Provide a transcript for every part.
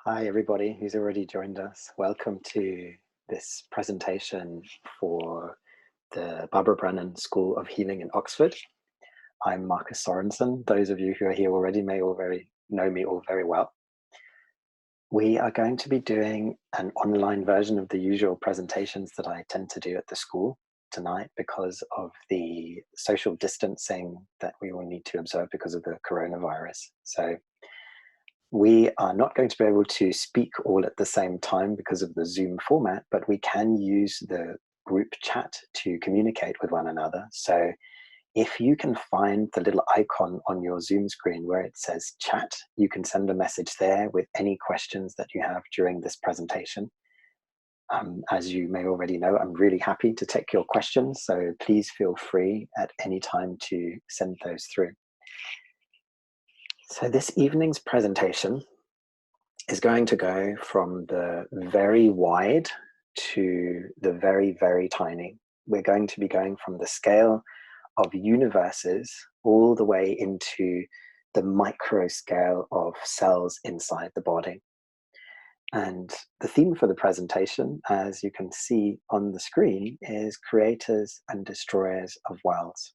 Hi, everybody who's already joined us. Welcome to this presentation for the Barbara Brennan School of Healing in Oxford. I'm Marcus Sorensen. Those of you who are here already may already know me all very well. We are going to be doing an online version of the usual presentations that I tend to do at the school tonight because of the social distancing that we will need to observe because of the coronavirus. So we are not going to be able to speak all at the same time because of the Zoom format, but we can use the group chat to communicate with one another. So if you can find the little icon on your Zoom screen where it says chat, you can send a message there with any questions that you have during this presentation. As you may already know, I'm really happy to take your questions, so please feel free at any time to send those through. So this evening's presentation is going to go from the very wide to the very, very tiny. We're going to be going from the scale of universes all the way into the micro scale of cells inside the body. And the theme for the presentation, as you can see on the screen, is creators and destroyers of worlds.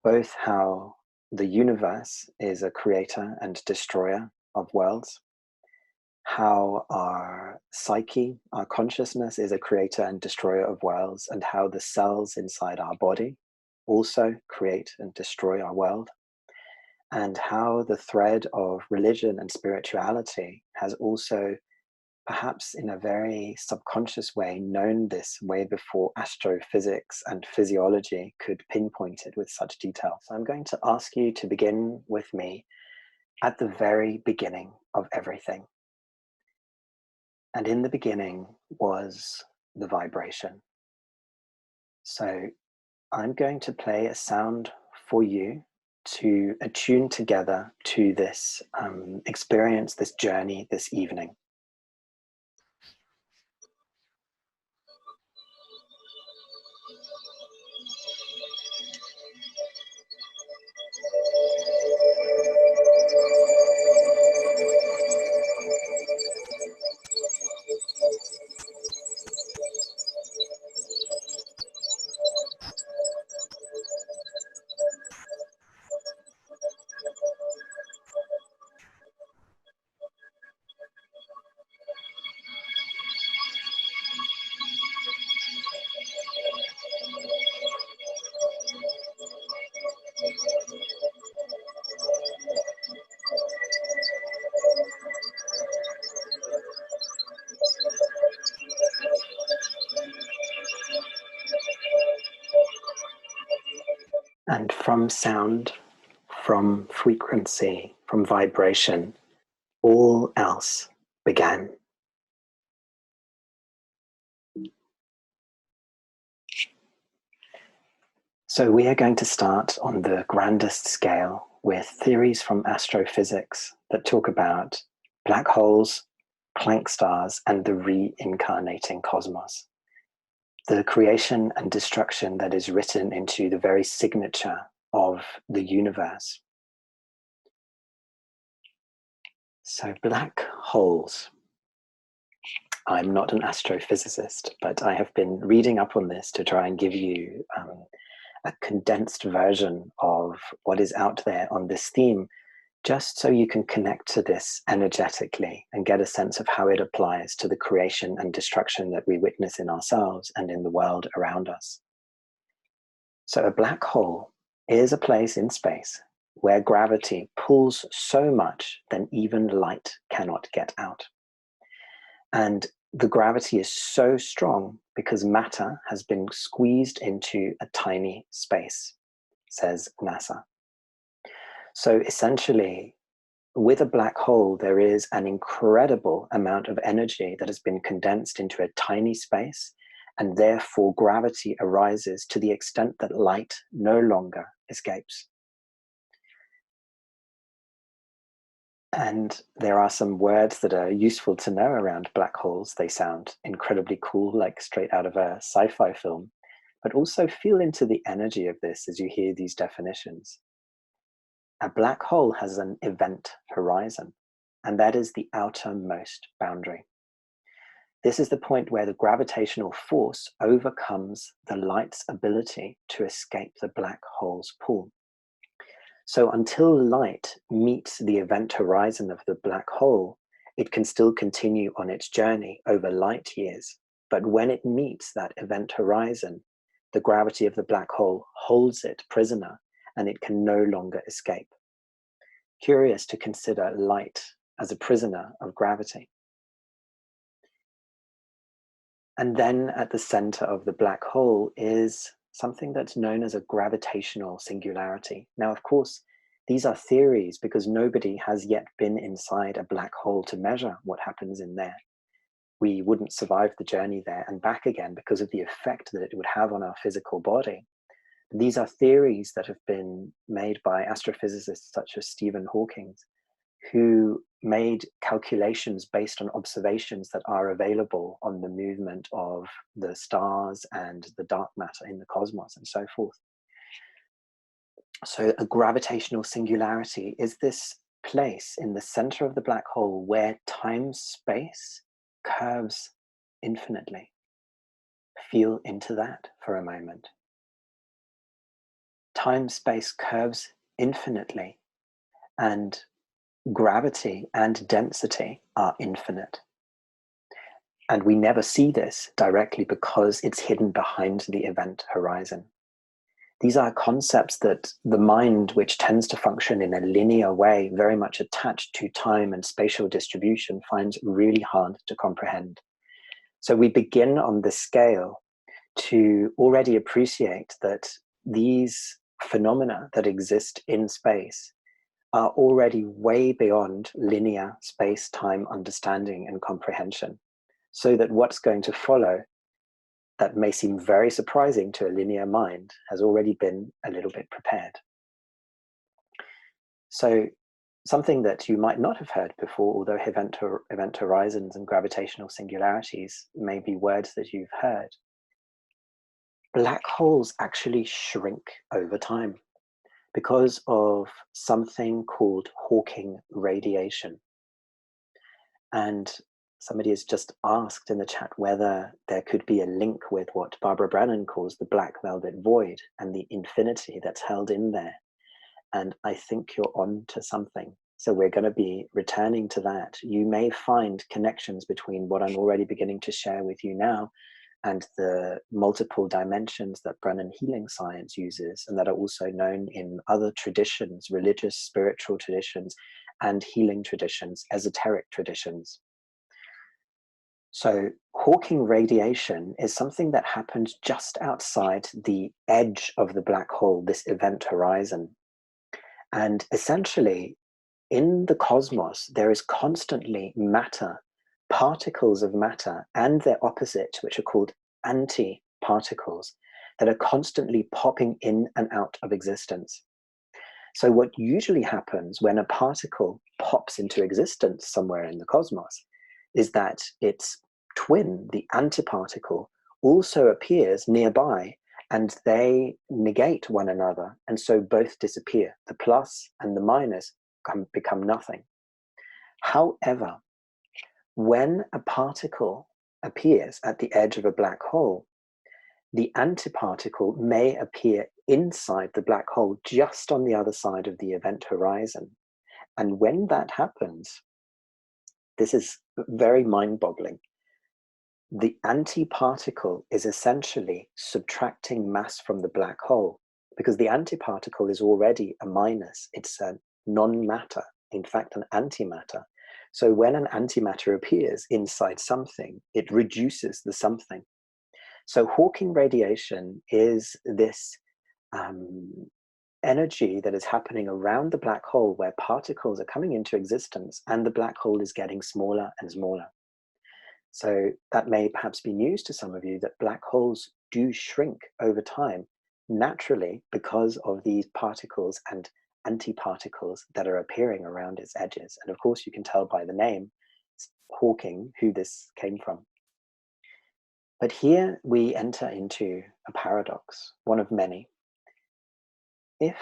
Both how the universe is a creator and destroyer of worlds, how our psyche, our consciousness is a creator and destroyer of worlds, and how the cells inside our body also create and destroy our world, and how the thread of religion and spirituality has also, perhaps in a very subconscious way, known this way before astrophysics and physiology could pinpoint it with such detail. So I'm going to ask you to begin with me at the very beginning of everything. And in the beginning was the vibration. So I'm going to play a sound for you to attune together to this experience, this journey, this evening. And from sound, from frequency, from vibration, all else began. So we are going to start on the grandest scale with theories from astrophysics that talk about black holes, Planck stars, and the reincarnating cosmos. The creation and destruction that is written into the very signature of the universe. So black holes. I'm not an astrophysicist, but I have been reading up on this to try and give you a condensed version of what is out there on this theme, just so you can connect to this energetically and get a sense of how it applies to the creation and destruction that we witness in ourselves and in the world around us. So a black hole is a place in space where gravity pulls so much that even light cannot get out. And the gravity is so strong because matter has been squeezed into a tiny space, says NASA. So essentially, with a black hole, there is an incredible amount of energy that has been condensed into a tiny space, and therefore gravity arises to the extent that light no longer escapes. And there are some words that are useful to know around black holes. They sound incredibly cool, like straight out of a sci-fi film, but also feel into the energy of this as you hear these definitions. A black hole has an event horizon. and that is the outermost boundary. This is the point where the gravitational force overcomes the light's ability to escape the black hole's pull. So until light meets the event horizon of the black hole, it can still continue on its journey over light years. But when it meets that event horizon, the gravity of the black hole holds it prisoner and it can no longer escape. Curious to consider light as a prisoner of gravity. And then at the center of the black hole is something that's known as a gravitational singularity. Now, of course, these are theories because nobody has yet been inside a black hole to measure what happens in there. We wouldn't survive the journey there and back again because of the effect that it would have on our physical body. These are theories that have been made by astrophysicists such as Stephen Hawking, who made calculations based on observations that are available on the movement of the stars and the dark matter in the cosmos and so forth. So a gravitational singularity is this place in the center of the black hole where time-space curves infinitely. Feel into that for a moment. Time-space curves infinitely, and gravity and density are infinite. And we never see this directly because it's hidden behind the event horizon. These are concepts that the mind, which tends to function in a linear way, very much attached to time and spatial distribution, finds really hard to comprehend. So we begin on this scale to already appreciate that these phenomena that exist in space are already way beyond linear space-time understanding and comprehension, so that what's going to follow that may seem very surprising to a linear mind has already been a little bit prepared. So something that you might not have heard before, although event horizons and gravitational singularities may be words that you've heard, black holes actually shrink over time because of something called Hawking radiation. And somebody has just asked in the chat whether there could be a link with what Barbara Brannan calls the black velvet void and the infinity that's held in there. And I think you're on to something. So we're going to be returning to that. You may find connections between what I'm already beginning to share with you now and the multiple dimensions that Brannan healing science uses, and that are also known in other traditions, religious, spiritual traditions, and healing traditions, esoteric traditions. So Hawking radiation is something that happens just outside the edge of the black hole, this event horizon. And essentially, in the cosmos, there is constantly matter, particles of matter, and their opposite, which are called anti-particles, that are constantly popping in and out of existence. So what usually happens when a particle pops into existence somewhere in the cosmos is that its twin, the antiparticle, also appears nearby, and they negate one another, and so both disappear. The plus and the minus become nothing. However, when a particle appears at the edge of a black hole, the antiparticle may appear inside the black hole, just on the other side of the event horizon. And when that happens, this is very mind-boggling. The antiparticle is essentially subtracting mass from the black hole, because the antiparticle is already a minus. It's a non-matter, in fact, an antimatter. So when an antimatter appears inside something, it reduces the something. So Hawking radiation is this energy that is happening around the black hole, where particles are coming into existence and the black hole is getting smaller and smaller. So that may perhaps be news to some of you, that black holes do shrink over time naturally because of these particles and antiparticles that are appearing around its edges. And of course, you can tell by the name Hawking who this came from. But here we enter into a paradox, one of many. If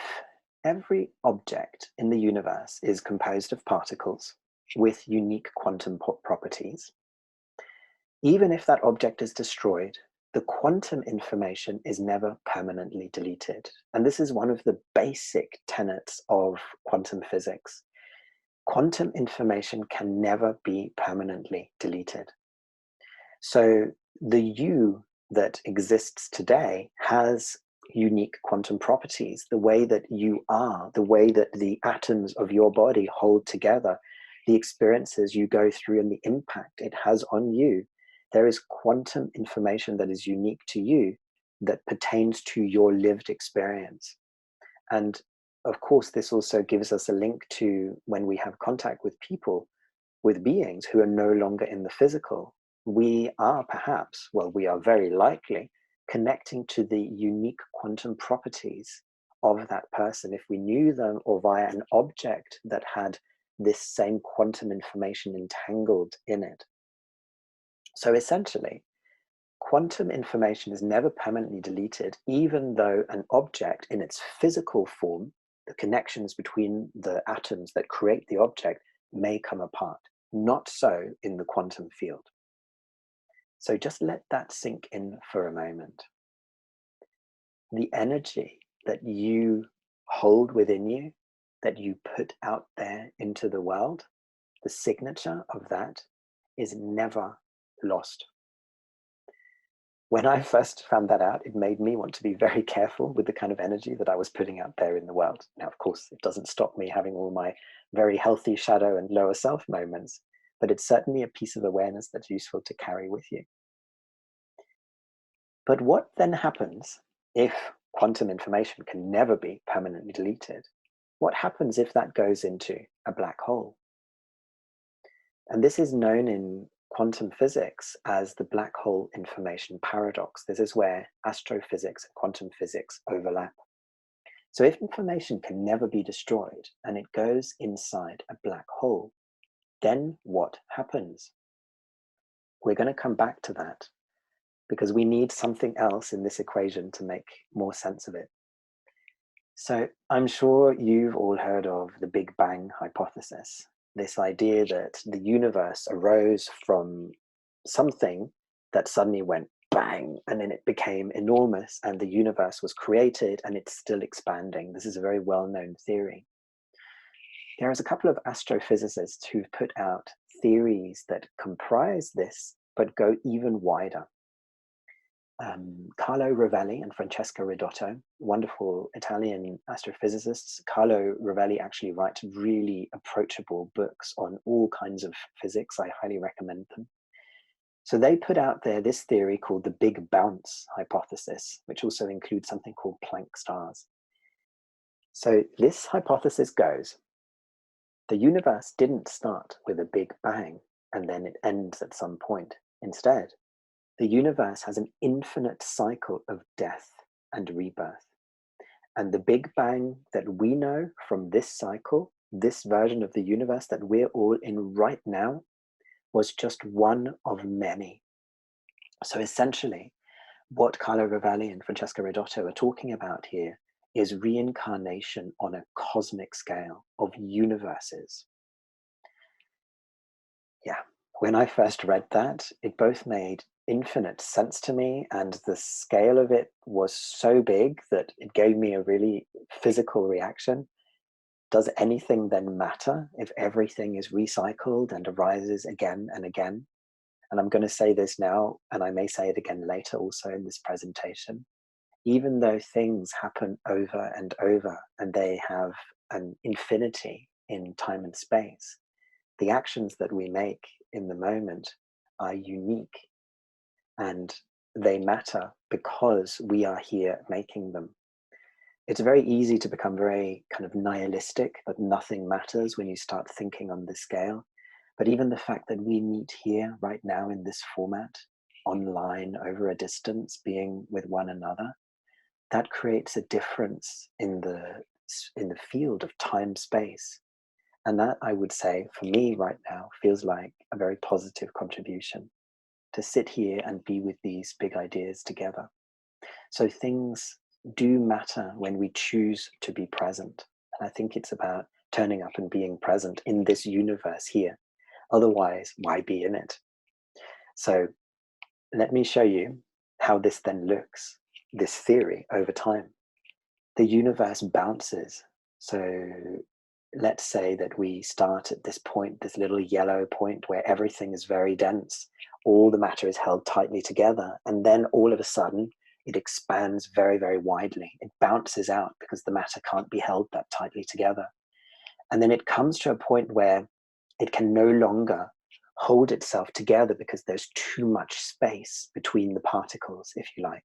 every object in the universe is composed of particles, with unique quantum properties, even if that object is destroyed, the quantum information is never permanently deleted. And this is one of the basic tenets of quantum physics. Quantum information can never be permanently deleted. So the you that exists today has unique quantum properties. The way that you are, the way that the atoms of your body hold together, the experiences you go through and the impact it has on you. There is quantum information that is unique to you that pertains to your lived experience. And of course, this also gives us a link to when we have contact with people, with beings who are no longer in the physical. We are perhaps, well, we are very likely connecting to the unique quantum properties of that person if we knew them, or via an object that had this same quantum information entangled in it. So essentially, quantum information is never permanently deleted, even though an object in its physical form, the connections between the atoms that create the object, may come apart. Not so in the quantum field. So just let that sink in for a moment. The energy that you hold within you, that you put out there into the world, the signature of that is never lost. When I first found that out, it made me want to be very careful with the kind of energy that I was putting out there in the world. Now, of course, it doesn't stop me having all my very healthy shadow and lower self moments, but it's certainly a piece of awareness that's useful to carry with you. But what then happens if quantum information can never be permanently deleted? What happens if that goes into a black hole? And this is known in quantum physics as the black hole information paradox. This is where astrophysics and quantum physics overlap. So if information can never be destroyed and it goes inside a black hole, then what happens? We're going to come back to that because we need something else in this equation to make more sense of it. So I'm sure you've all heard of the Big Bang hypothesis, this idea that the universe arose from something that suddenly went bang, and then it became enormous, and the universe was created, and it's still expanding. This is a very well-known theory. There's a couple of astrophysicists who've put out theories that comprise this, but go even wider. Carlo Rovelli and Francesca Ridotto, wonderful Italian astrophysicists. Carlo Rovelli actually writes really approachable books on all kinds of physics. I highly recommend them. So they put out there this theory called the Big Bounce hypothesis, which also includes something called Planck stars. So this hypothesis goes, the universe didn't start with a big bang and then it ends at some point. Instead, the universe has an infinite cycle of death and rebirth. And the Big Bang that we know from this cycle, this version of the universe that we're all in right now, was just one of many. So essentially, what Carlo Rovelli and Francesca Ridotto are talking about here is reincarnation on a cosmic scale of universes. Yeah, when I first read that, it both made infinite sense to me, and the scale of it was so big that it gave me a really physical reaction. Does anything then matter if everything is recycled and arises again and again? And I'm going to say this now, and I may say it again later also in this presentation. Even though things happen over and over and they have an infinity in time and space, the actions that we make in the moment are unique, and they matter because we are here making them. It's very easy to become very kind of nihilistic, that nothing matters when you start thinking on this scale. But even the fact that we meet here right now in this format, online, over a distance, being with one another, that creates a difference in the field of time-space. And that, I would say, for me right now, feels like a very positive contribution to sit here and be with these big ideas together. So things do matter when we choose to be present. And I think it's about turning up and being present in this universe here. Otherwise, why be in it? So let me show you how this then looks, this theory over time. The universe bounces. So let's say that we start at this point, this little yellow point where everything is very dense. All the matter is held tightly together. And then all of a sudden, it expands very, very widely. It bounces out because the matter can't be held that tightly together. And then it comes to a point where it can no longer hold itself together because there's too much space between the particles, if you like.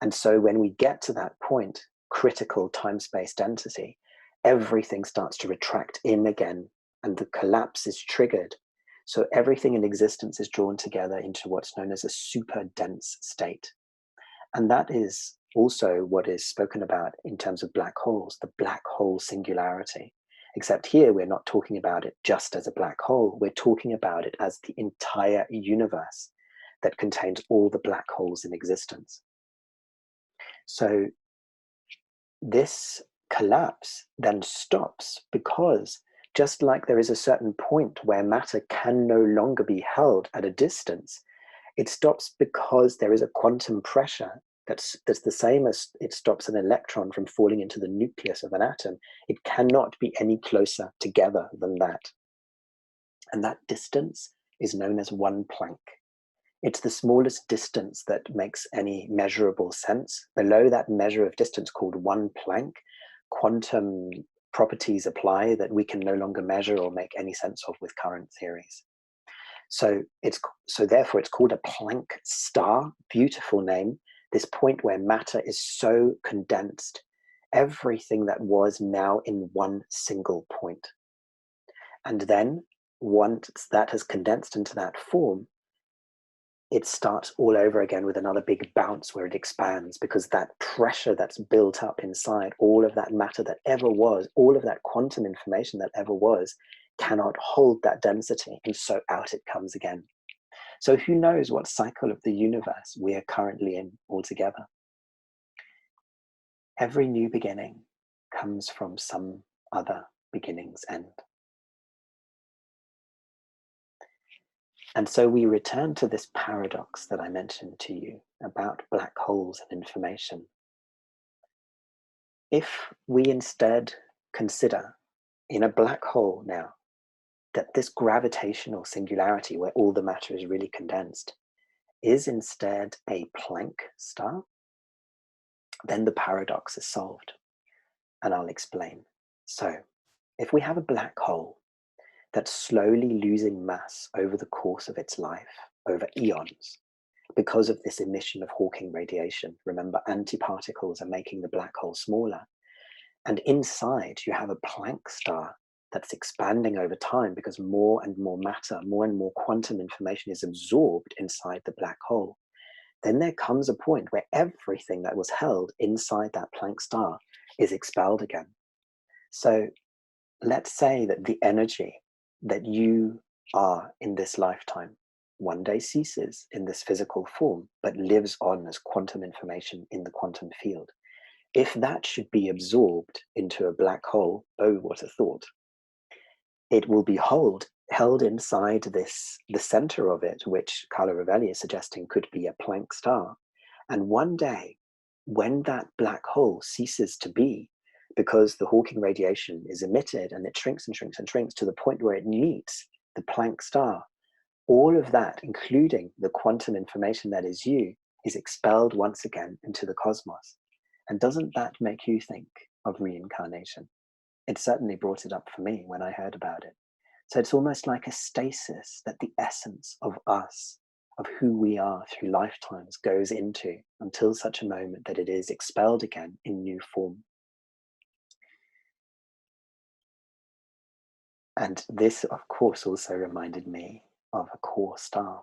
And so when we get to that point, critical time-space density, everything starts to retract in again, and the collapse is triggered. So everything in existence is drawn together into what's known as a super dense state. And that is also what is spoken about in terms of black holes, the black hole singularity. Except here, we're not talking about it just as a black hole. We're talking about it as the entire universe that contains all the black holes in existence. So this collapse then stops because just like there is a certain point where matter can no longer be held at a distance, it stops because there is a quantum pressure that's the same as it stops an electron from falling into the nucleus of an atom. It cannot be any closer together than that. And that distance is known as 1 Planck. It's the smallest distance that makes any measurable sense. Below that measure of distance called 1 Planck, quantum properties apply that we can no longer measure or make any sense of with current theories. So therefore it's called a Planck star, beautiful name, this point where matter is so condensed, everything that was now in one single point. And then once that has condensed into that form, it starts all over again with another big bounce where it expands, because that pressure that's built up inside, all of that matter that ever was, all of that quantum information that ever was, cannot hold that density, and so out it comes again. So who knows what cycle of the universe we are currently in altogether? Every new beginning comes from some other beginning's end. And so we return to this paradox that I mentioned to you about black holes and information. If we instead consider in a black hole now that this gravitational singularity where all the matter is really condensed is instead a Planck star, then the paradox is solved. And I'll explain. So if we have a black hole that's slowly losing mass over the course of its life, over eons, because of this emission of Hawking radiation. Remember, antiparticles are making the black hole smaller. And inside you have a Planck star that's expanding over time because more and more matter, more and more quantum information is absorbed inside the black hole. Then there comes a point where everything that was held inside that Planck star is expelled again. So let's say that the energy that you are in this lifetime one day ceases in this physical form, but lives on as quantum information in the quantum field. If that should be absorbed into a black hole, oh, what a thought. It will be held inside the center of it, which Carlo Rovelli is suggesting could be a Planck star. And one day, when that black hole ceases to be, because the Hawking radiation is emitted and it shrinks and shrinks and shrinks to the point where it meets the Planck star, all of that, including the quantum information that is you, is expelled once again into the cosmos. And doesn't that make you think of reincarnation? It certainly brought it up for me when I heard about it. So it's almost like a stasis that the essence of us, of who we are through lifetimes, goes into until such a moment that it is expelled again in new form. And this, of course, also reminded me of a core star,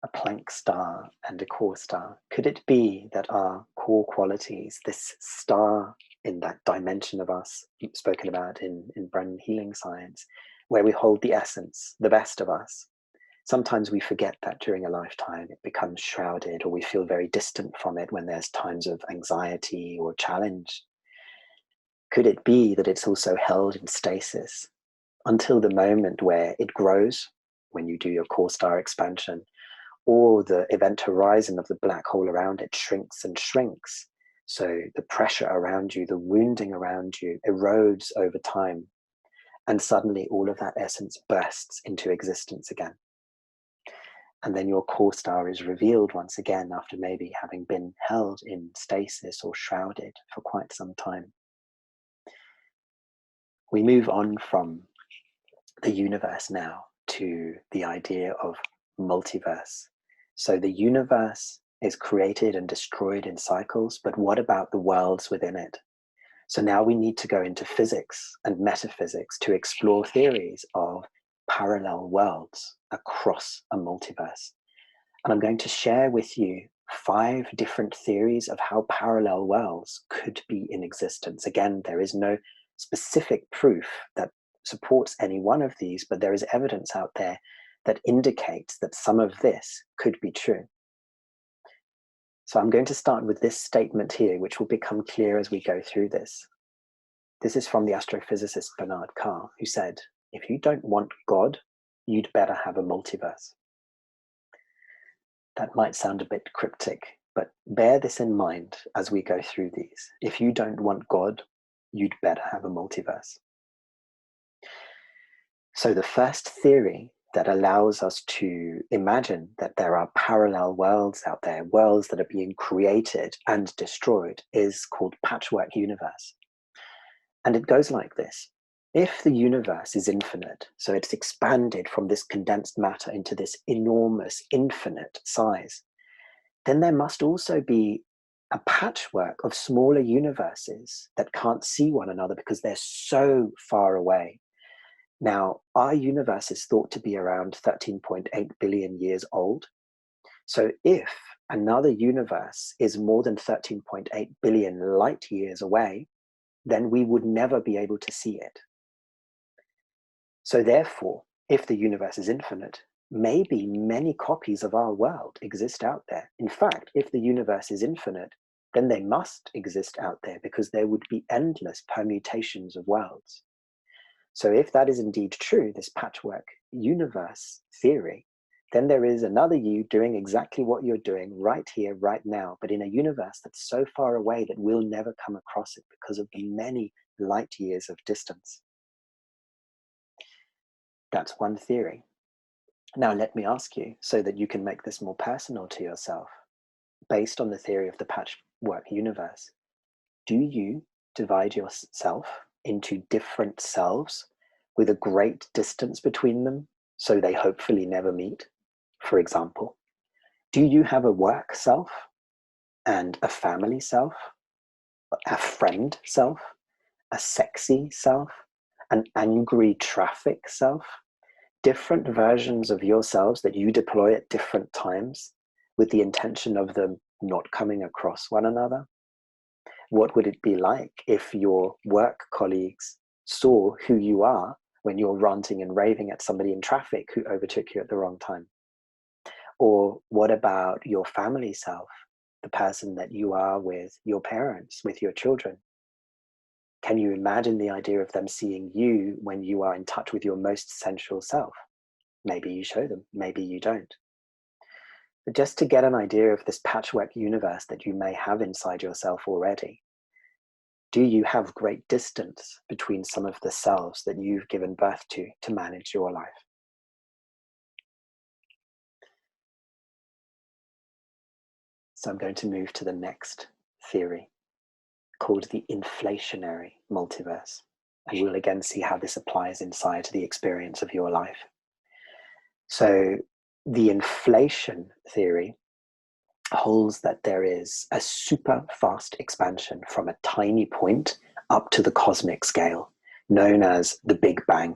a Planck star and a core star. Could it be that our core qualities, this star in that dimension of us spoken about in Brennan healing science, where we hold the essence, the best of us, sometimes we forget that during a lifetime it becomes shrouded, or we feel very distant from it when there's times of anxiety or challenge. Could it be that it's also held in stasis until the moment where it grows, when you do your core star expansion, or the event horizon of the black hole around it shrinks and shrinks? So the pressure around you, the wounding around you erodes over time, and suddenly all of that essence bursts into existence again. And then your core star is revealed once again after maybe having been held in stasis or shrouded for quite some time. We move on from the universe now to the idea of multiverse. So the universe is created and destroyed in cycles, but what about the worlds within it? So now we need to go into physics and metaphysics to explore theories of parallel worlds across a multiverse. And I'm going to share with you 5 different theories of how parallel worlds could be in existence. Again, there is no specific proof that supports any one of these, but there is evidence out there that indicates that some of this could be true. So I'm going to start with this statement here, which will become clear as we go through this. This is from the astrophysicist Bernard Carr, who said, "If you don't want God, you'd better have a multiverse." That might sound a bit cryptic, but bear this in mind as we go through these. If you don't want God, you'd better have a multiverse. So the first theory that allows us to imagine that there are parallel worlds out there, worlds that are being created and destroyed, is called patchwork universe. And it goes like this. If the universe is infinite, so it's expanded from this condensed matter into this enormous infinite size, then there must also be a patchwork of smaller universes that can't see one another because they're so far away. Now, our universe is thought to be around 13.8 billion years old. So if another universe is more than 13.8 billion light years away, then we would never be able to see it. So therefore, if the universe is infinite, maybe many copies of our world exist out there. In fact, if the universe is infinite, then they must exist out there because there would be endless permutations of worlds. So if that is indeed true, this patchwork universe theory, then there is another you doing exactly what you're doing right here, right now, but in a universe that's so far away that we'll never come across it because of the many light years of distance. That's one theory. Now let me ask you, so that you can make this more personal to yourself, based on the theory of the patchwork universe, do you divide yourself into different selves with a great distance between them so they hopefully never meet? For example, do you have a work self and a family self, a friend self, a sexy self, an angry traffic self? Different versions of yourselves that you deploy at different times with the intention of them not coming across one another? What would it be like if your work colleagues saw who you are when you're ranting and raving at somebody in traffic who overtook you at the wrong time? Or what about your family self, the person that you are with your parents, with your children? Can you imagine the idea of them seeing you when you are in touch with your most sensual self? Maybe you show them, maybe you don't. But just to get an idea of this patchwork universe that you may have inside yourself already, do you have great distance between some of the selves that you've given birth to manage your life? So I'm going to move to the next theory, called the inflationary multiverse. And we'll again see how this applies inside the experience of your life. So the inflation theory holds that there is a super fast expansion from a tiny point up to the cosmic scale, known as the Big Bang.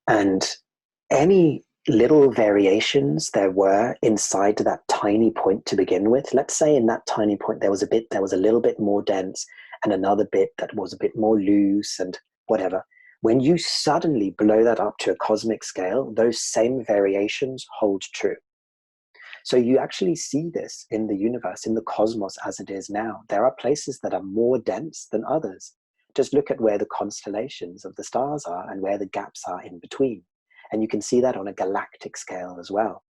And any little variations there were inside that tiny point to begin with, let's say in that tiny point there was a little bit more dense and another bit that was a bit more loose and whatever. When you suddenly blow that up to a cosmic scale, those same variations hold true. So you actually see this in the universe, in the cosmos as it is now. There are places that are more dense than others. Just look at where the constellations of the stars are and where the gaps are in between. And you can see that on a galactic scale as well.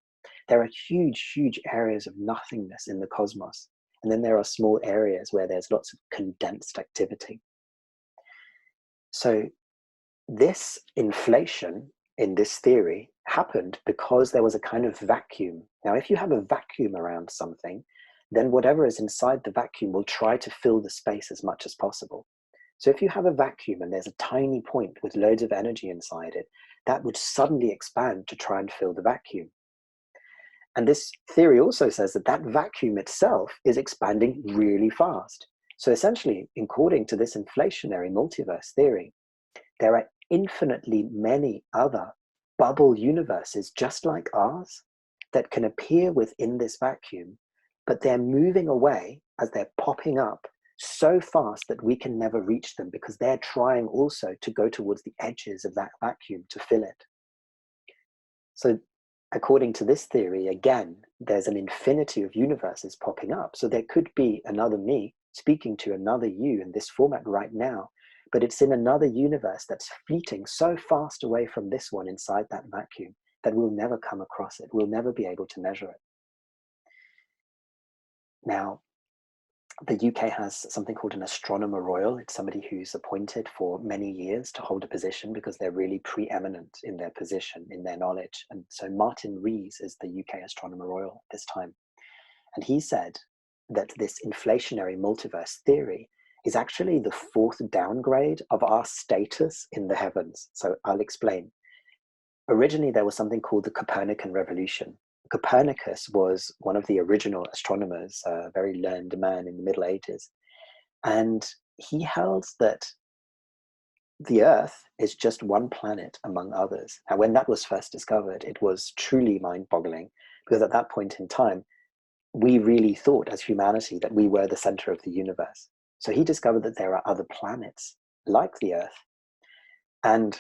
There are huge, huge areas of nothingness in the cosmos. And then there are small areas where there's lots of condensed activity. So this inflation in this theory happened because there was a kind of vacuum. Now, if you have a vacuum around something, then whatever is inside the vacuum will try to fill the space as much as possible. So if you have a vacuum and there's a tiny point with loads of energy inside it, that would suddenly expand to try and fill the vacuum. And this theory also says that that vacuum itself is expanding really fast. So essentially, according to this inflationary multiverse theory, there are infinitely many other bubble universes just like ours that can appear within this vacuum, but they're moving away as they're popping up so fast that we can never reach them because they're trying also to go towards the edges of that vacuum to fill it. So according to this theory, again, there's an infinity of universes popping up. So there could be another me speaking to another you in this format right now, but it's in another universe that's fleeting so fast away from this one inside that vacuum that we'll never come across it. We'll never be able to measure it. Now, the UK has something called an astronomer royal. It's somebody who's appointed for many years to hold a position because they're really preeminent in their position, in their knowledge. And so Martin Rees is the UK astronomer royal at this time. And he said that this inflationary multiverse theory is actually the fourth downgrade of our status in the heavens. So I'll explain. Originally, there was something called the Copernican revolution. Copernicus was one of the original astronomers, a very learned man in the Middle Ages. And he held that the Earth is just one planet among others. And when that was first discovered, it was truly mind-boggling, because at that point in time, we really thought as humanity that we were the center of the universe. So he discovered that there are other planets like the Earth. And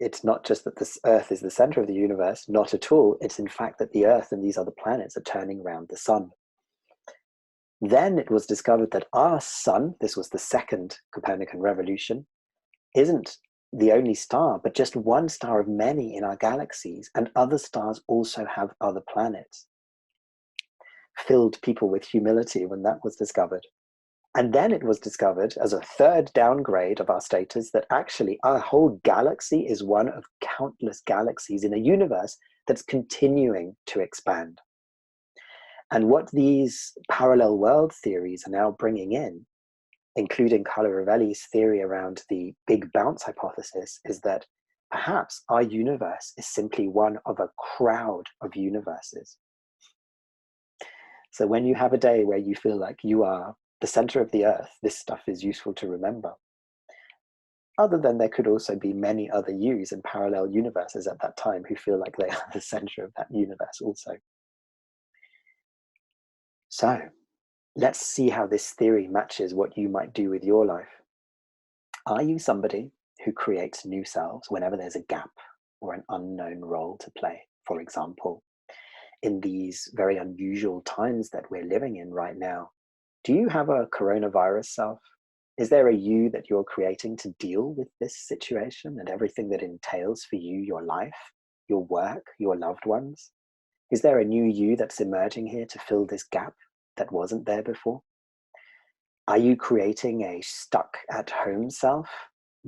it's not just that this Earth is the center of the universe, not at all. It's in fact that the Earth and these other planets are turning around the sun. Then it was discovered that our sun, this was the second Copernican revolution, isn't the only star, but just one star of many in our galaxies, and other stars also have other planets. Filled people with humility when that was discovered. And then it was discovered as a third downgrade of our status that actually our whole galaxy is one of countless galaxies in a universe that's continuing to expand. And what these parallel world theories are now bringing in, including Carlo Rovelli's theory around the Big Bounce hypothesis, is that perhaps our universe is simply one of a crowd of universes. So when you have a day where you feel like you are the center of the Earth, this stuff is useful to remember. Other than there could also be many other yous in parallel universes at that time who feel like they are the center of that universe also. So let's see how this theory matches what you might do with your life. Are you somebody who creates new selves whenever there's a gap or an unknown role to play? For example, in these very unusual times that we're living in right now, do you have a coronavirus self? Is there a you that you're creating to deal with this situation and everything that entails for you, your life, your work, your loved ones? Is there a new you that's emerging here to fill this gap that wasn't there before? Are you creating a stuck at home self,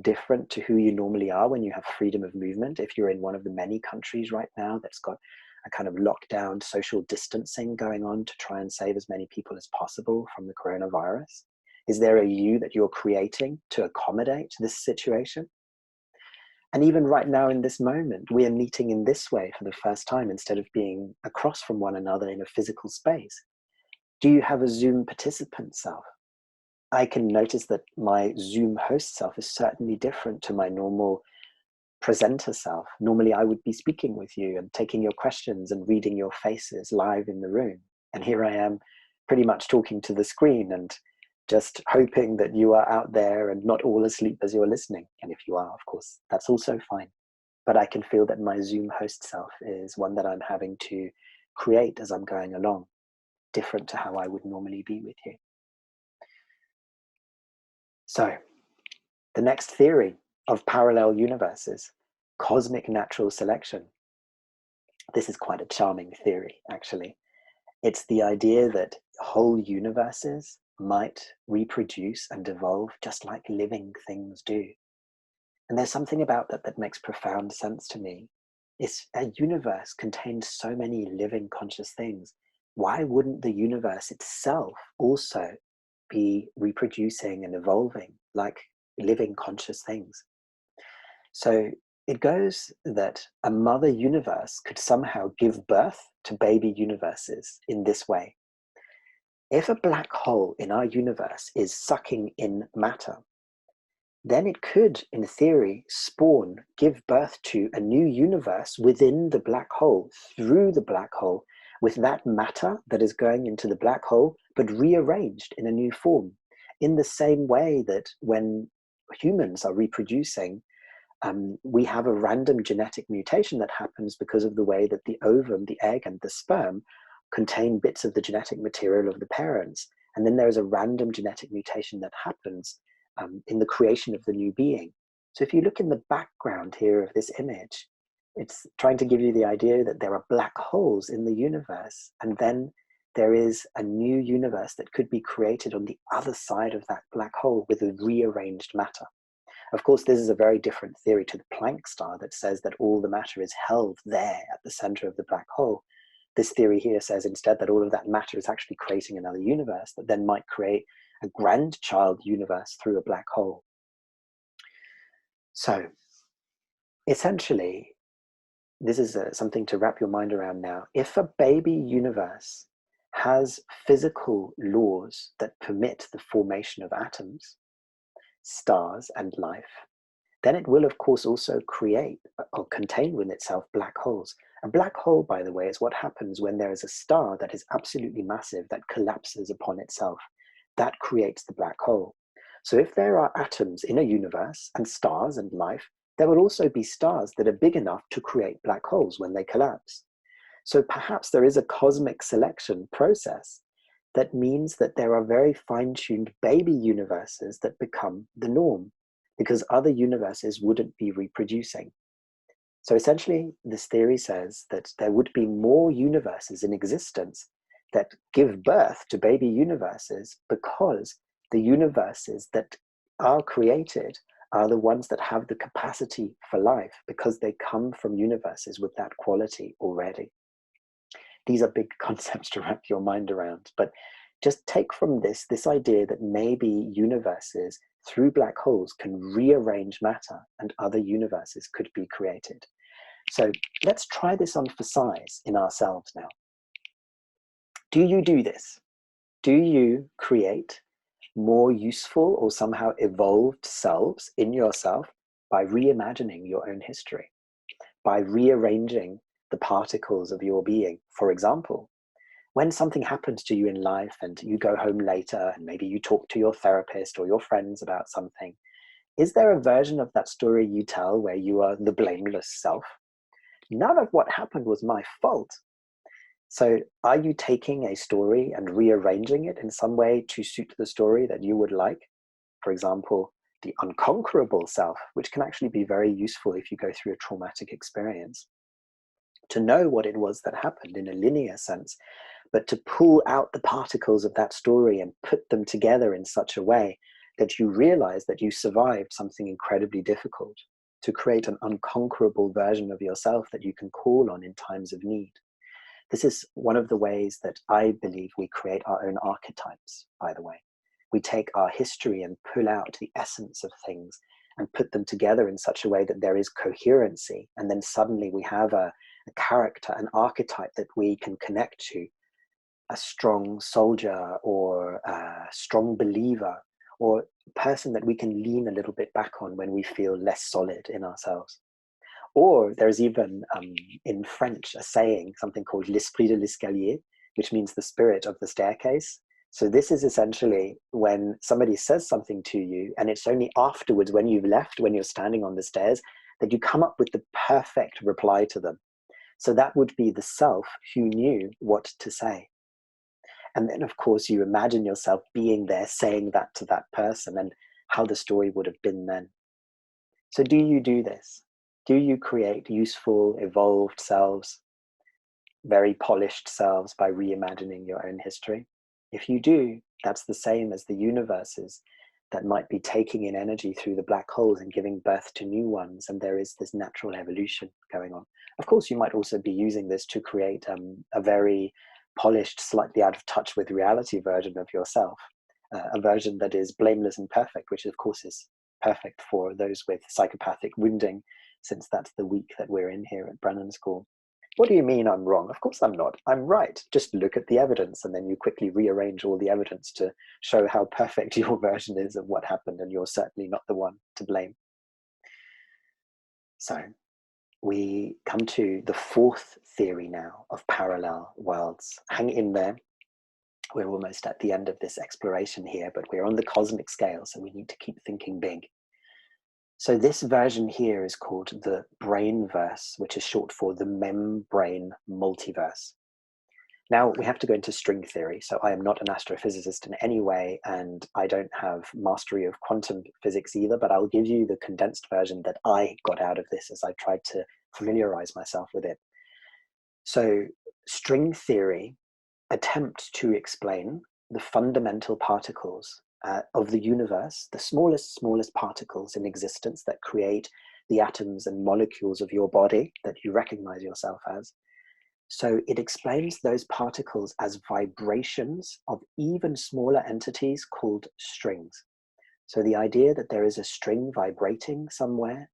different to who you normally are when you have freedom of movement? If you're in one of the many countries right now that's got a kind of lockdown social distancing going on to try and save as many people as possible from the coronavirus? Is there a you that you're creating to accommodate this situation? And even right now in this moment, we are meeting in this way for the first time instead of being across from one another in a physical space. Do you have a Zoom participant self? I can notice that my Zoom host self is certainly different to my normal presenter self. Normally I would be speaking with you and taking your questions and reading your faces live in the room. And here I am pretty much talking to the screen and just hoping that you are out there and not all asleep as you're listening. And if you are, of course, that's also fine. But I can feel that my Zoom host self is one that I'm having to create as I'm going along, different to how I would normally be with you. So The next theory of parallel universes, cosmic natural selection. This is quite a charming theory, actually. It's the idea that whole universes might reproduce and evolve just like living things do. And there's something about that that makes profound sense to me. It's a universe contains so many living conscious things. Why wouldn't the universe itself also be reproducing and evolving like living conscious things? So it goes that a mother universe could somehow give birth to baby universes in this way. If a black hole in our universe is sucking in matter, then it could, in theory, give birth to a new universe within the black hole, through the black hole, with that matter that is going into the black hole, but rearranged in a new form. In the same way that when humans are reproducing, we have a random genetic mutation that happens because of the way that the ovum, the egg, and the sperm contain bits of the genetic material of the parents. And then there's a random genetic mutation that happens in the creation of the new being. So if you look in the background here of this image, it's trying to give you the idea that there are black holes in the universe, and then there is a new universe that could be created on the other side of that black hole with a rearranged matter. Of course, this is a very different theory to the Planck star that says that all the matter is held there at the center of the black hole. This theory here says instead that all of that matter is actually creating another universe that then might create a grandchild universe through a black hole. So essentially, this is something to wrap your mind around now. If a baby universe has physical laws that permit the formation of atoms, stars, and life, then it will, of course, also create or contain within itself black holes. A black hole, by the way, is what happens when there is a star that is absolutely massive that collapses upon itself. That creates the black hole. So if there are atoms in a universe and stars and life, there will also be stars that are big enough to create black holes when they collapse. So perhaps there is a cosmic selection process that means that there are very fine-tuned baby universes that become the norm, because other universes wouldn't be reproducing. So essentially, this theory says that there would be more universes in existence that give birth to baby universes because the universes that are created are the ones that have the capacity for life because they come from universes with that quality already. These are big concepts to wrap your mind around, but just take from this idea that maybe universes through black holes can rearrange matter and other universes could be created. So let's try this on for size in ourselves now. Do you do this? Do you create more useful or somehow evolved selves in yourself by reimagining your own history, by rearranging the particles of your being? For example, when something happens to you in life and you go home later and maybe you talk to your therapist or your friends about something, is there a version of that story you tell where you are the blameless self? None of what happened was my fault. So are you taking a story and rearranging it in some way to suit the story that you would like? For example, the unconquerable self, which can actually be very useful if you go through a traumatic experience. To know what it was that happened in a linear sense, but to pull out the particles of that story and put them together in such a way that you realize that you survived something incredibly difficult, to create an unconquerable version of yourself that you can call on in times of need. This is one of the ways that I believe we create our own archetypes, by the way. We take our history and pull out the essence of things and put them together in such a way that there is coherency. And then suddenly we have a character, an archetype that we can connect to, a strong soldier or a strong believer, or a person that we can lean a little bit back on when we feel less solid in ourselves. Or there's even in French a saying, something called l'esprit de l'escalier, which means the spirit of the staircase. So this is essentially when somebody says something to you, and it's only afterwards when you've left, when you're standing on the stairs, that you come up with the perfect reply to them. So that would be the self who knew what to say. And then, of course, you imagine yourself being there saying that to that person. And how the story would have been then. So do you do this? Do you create useful, evolved selves, very polished selves by reimagining your own history? If you do, that's the same as the universes that might be taking in energy through the black holes and giving birth to new ones, and there is this natural evolution going on. Of course, you might also be using this to create a very polished, slightly out of touch with reality version of yourself, a version that is blameless and perfect, which of course is perfect for those with psychopathic wounding, since that's the week that we're in here at Brennan School. What do you mean I'm wrong? Of course I'm not. I'm right. Just look at the evidence, and then you quickly rearrange all the evidence to show how perfect your version is of what happened, and you're certainly not the one to blame. So we come to the fourth theory now of parallel worlds. Hang in there. We're almost at the end of this exploration here, but we're on the cosmic scale, so we need to keep thinking big. So this version here is called the brainverse, which is short for the membrane multiverse. Now we have to go into string theory. So I am not an astrophysicist in any way, and I don't have mastery of quantum physics either, but I'll give you the condensed version that I got out of this as I tried to familiarize myself with it. So string theory attempts to explain the fundamental particles of the universe, the smallest particles in existence that create the atoms and molecules of your body that you recognize yourself as. So it explains those particles as vibrations of even smaller entities called strings. So the idea that there is a string vibrating somewhere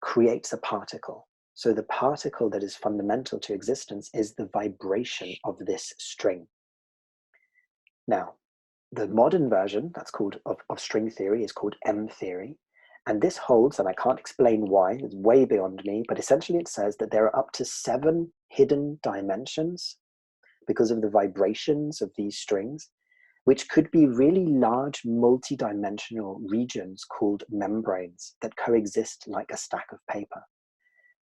creates a particle. So the particle that is fundamental to existence is the vibration of this string. Now, the modern version that's called of string theory is called M theory. And this holds, and I can't explain why, it's way beyond me, but essentially it says that there are up to 7 hidden dimensions because of the vibrations of these strings, which could be really large multi-dimensional regions called membranes that coexist like a stack of paper.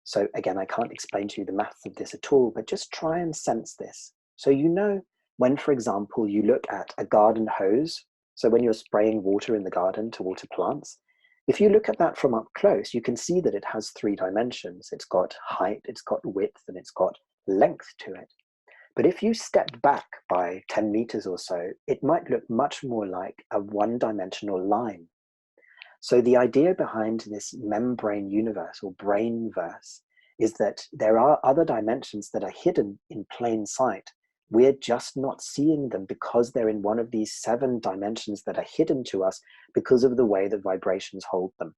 So again, I can't explain to you the maths of this at all, but just try and sense this. So you know when, for example, you look at a garden hose, so when you're spraying water in the garden to water plants, if you look at that from up close, you can see that it has 3 dimensions. It's got height, it's got width, and it's got length to it. But if you step back by 10 meters or so, it might look much more like a one-dimensional line. So the idea behind this membrane universe or brainverse is that there are other dimensions that are hidden in plain sight. We're just not seeing them because they're in one of these 7 dimensions that are hidden to us because of the way that vibrations hold them.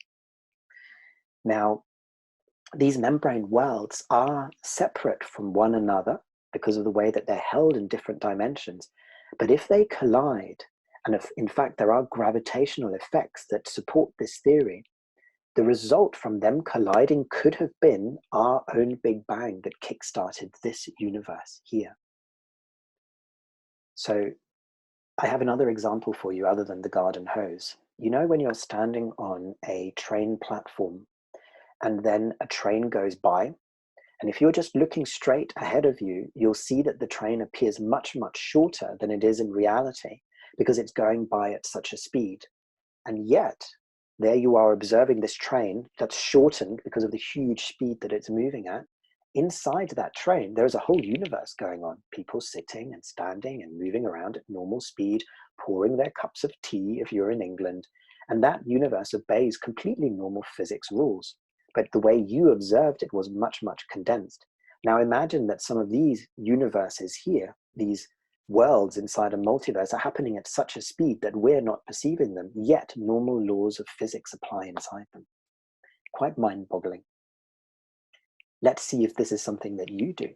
Now, these membrane worlds are separate from one another because of the way that they're held in different dimensions. But if they collide, and if in fact there are gravitational effects that support this theory, the result from them colliding could have been our own Big Bang that kickstarted this universe here. So I have another example for you other than the garden hose. You know when you're standing on a train platform and then a train goes by, and if you're just looking straight ahead of you, you'll see that the train appears much, much shorter than it is in reality because it's going by at such a speed. And yet, there you are observing this train that's shortened because of the huge speed that it's moving at. Inside that train, there's a whole universe going on. People sitting and standing and moving around at normal speed, pouring their cups of tea if you're in England. And that universe obeys completely normal physics rules. But the way you observed it was much, much condensed. Now imagine that some of these universes here, these worlds inside a multiverse, are happening at such a speed that we're not perceiving them, yet normal laws of physics apply inside them. Quite mind-boggling. Let's see if this is something that you do.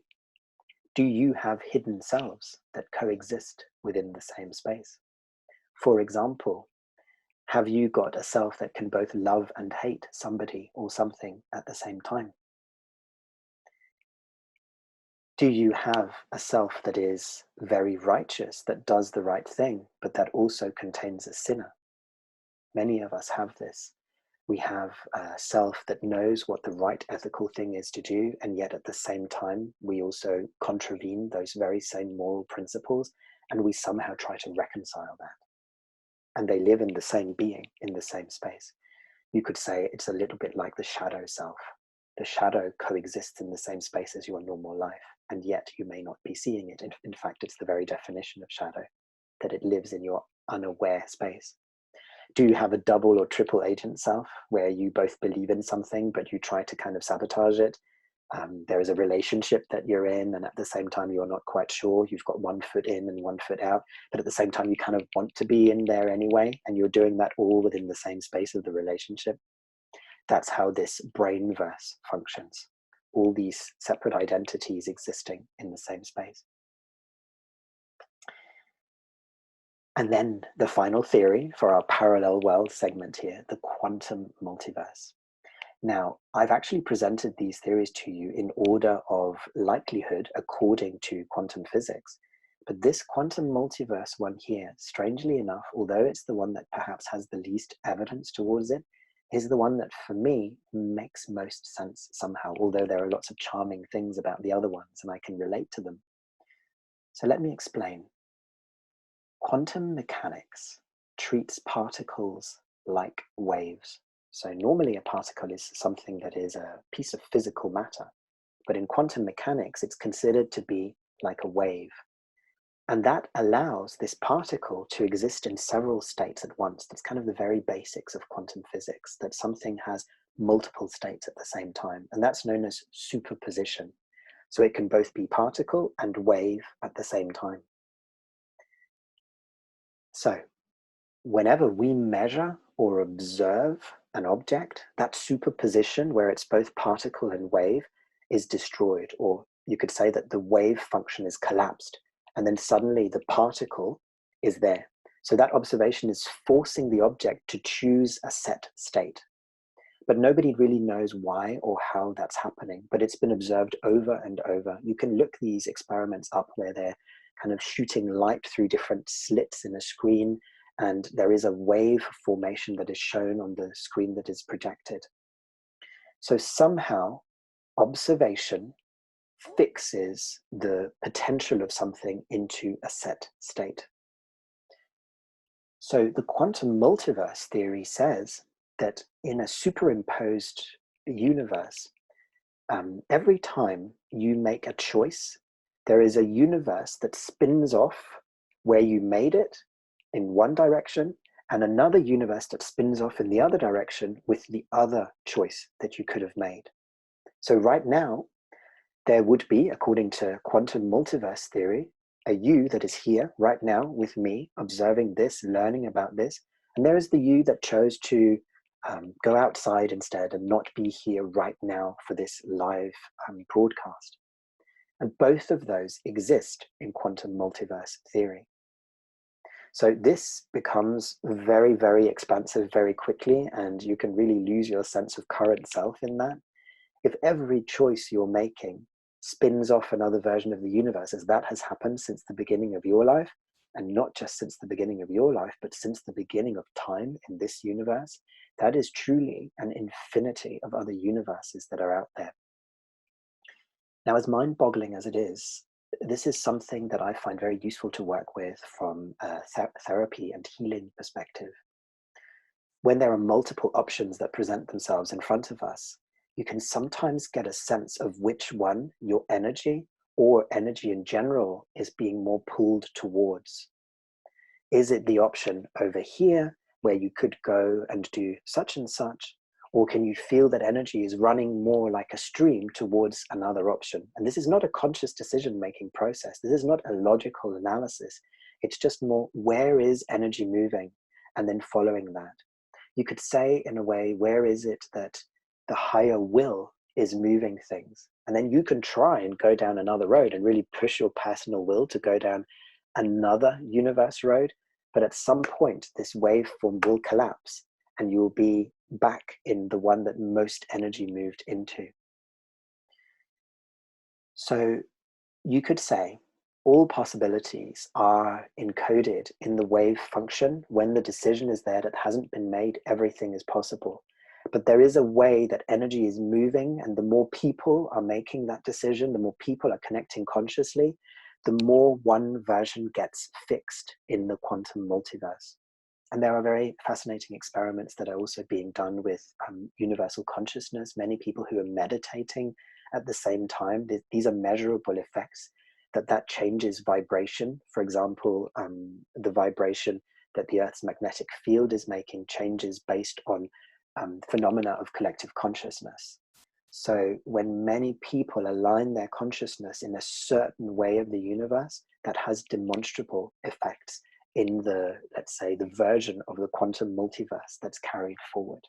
Do you have hidden selves that coexist within the same space? For example, have you got a self that can both love and hate somebody or something at the same time? Do you have a self that is very righteous, that does the right thing, but that also contains a sinner? Many of us have this. We have a self that knows what the right ethical thing is to do, and yet at the same time, we also contravene those very same moral principles, and we somehow try to reconcile that. and they live in the same being, in the same space. You could say it's a little bit like the shadow self. The shadow coexists in the same space as your normal life, and yet you may not be seeing it. In fact, it's the very definition of shadow, that it lives in your unaware space. Do you have a double or triple agent self where you both believe in something, but you try to kind of sabotage it? There is a relationship that you're in, and at the same time, you're not quite sure. You've got one foot in and one foot out, but at the same time, you kind of want to be in there anyway, and you're doing that all within the same space of the relationship. That's how this brainverse functions. All these separate identities existing in the same space. And then the final theory for our parallel world segment here, the quantum multiverse. Now, I've actually presented these theories to you in order of likelihood according to quantum physics. But this quantum multiverse one here, strangely enough, although it's the one that perhaps has the least evidence towards it, is the one that for me makes most sense somehow, although there are lots of charming things about the other ones and I can relate to them. So let me explain. Quantum mechanics treats particles like waves. So normally a particle is something that is a piece of physical matter, but in quantum mechanics, it's considered to be like a wave. And that allows this particle to exist in several states at once. That's kind of the very basics of quantum physics, that something has multiple states at the same time. And that's known as superposition. So it can both be particle and wave at the same time. So whenever we measure or observe an object, that superposition where it's both particle and wave is destroyed, or you could say that the wave function is collapsed, and then suddenly the particle is there. So that observation is forcing the object to choose a set state. But nobody really knows why or how that's happening, but it's been observed over and over. You can look these experiments up where they're kind of shooting light through different slits in a screen, and there is a wave formation that is shown on the screen that is projected. So somehow observation fixes the potential of something into a set state. So the quantum multiverse theory says that in a superimposed universe, every time you make a choice, there is a universe that spins off where you made it in one direction, and another universe that spins off in the other direction with the other choice that you could have made. So right now, there would be, according to quantum multiverse theory, a you that is here right now with me, observing this, learning about this, and there is the you that chose to go outside instead and not be here right now for this live broadcast. And both of those exist in quantum multiverse theory. So this becomes very, very expansive very quickly, and you can really lose your sense of current self in that. If every choice you're making spins off another version of the universe, as that has happened since the beginning of your life, and not just since the beginning of your life, but since the beginning of time in this universe, that is truly an infinity of other universes that are out there. Now, as mind-boggling as it is, this is something that I find very useful to work with from a therapy and healing perspective. When there are multiple options that present themselves in front of us, you can sometimes get a sense of which one your energy or energy in general is being more pulled towards. Is it the option over here where you could go and do such and such? Or can you feel that energy is running more like a stream towards another option? And this is not a conscious decision-making process. This is not a logical analysis. It's just more, where is energy moving? And then following that. You could say in a way, where is it that the higher will is moving things? And then you can try and go down another road and really push your personal will to go down another universe road. But at some point, this waveform will collapse and you'll be back in the one that most energy moved into. So you could say all possibilities are encoded in the wave function. When the decision is there that hasn't been made, everything is possible. But there is a way that energy is moving, and the more people are making that decision, the more people are connecting consciously, the more one version gets fixed in the quantum multiverse. And there are very fascinating experiments that are also being done with universal consciousness. Many people who are meditating at the same time, these are measurable effects that changes vibration. For example, the vibration that the Earth's magnetic field is making changes based on phenomena of collective consciousness. So when many people align their consciousness in a certain way of the universe, that has demonstrable effects in the, let's say, the version of the quantum multiverse that's carried forward.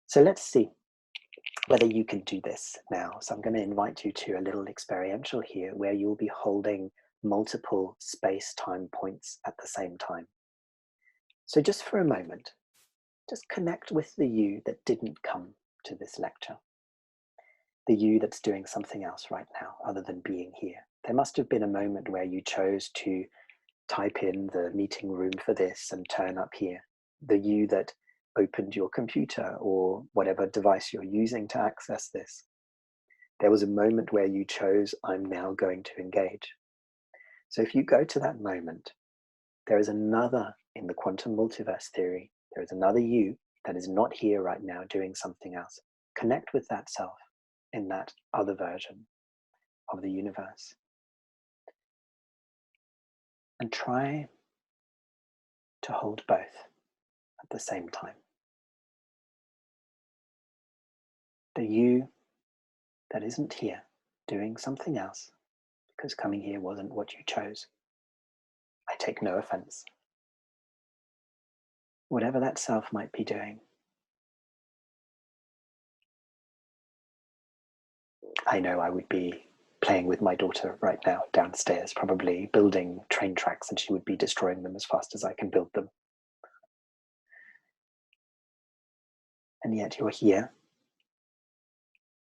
So let's see whether you can do this now. So I'm going to invite you to a little experiential here where you'll be holding multiple space-time points at the same time. So just for a moment, just connect with the you that didn't come to this lecture. The you that's doing something else right now other than being here. There must have been a moment where you chose to type in the meeting room for this and turn up here. The you that opened your computer or whatever device you're using to access this. There was a moment where you chose, I'm now going to engage. So if you go to that moment, there is another in the quantum multiverse theory. There is another you that is not here right now doing something else. Connect with that self in that other version of the universe. And try to hold both at the same time. The you that isn't here doing something else because coming here wasn't what you chose. I take no offense. Whatever that self might be doing. I know I would be playing with my daughter right now downstairs, probably building train tracks, and she would be destroying them as fast as I can build them. And yet you're here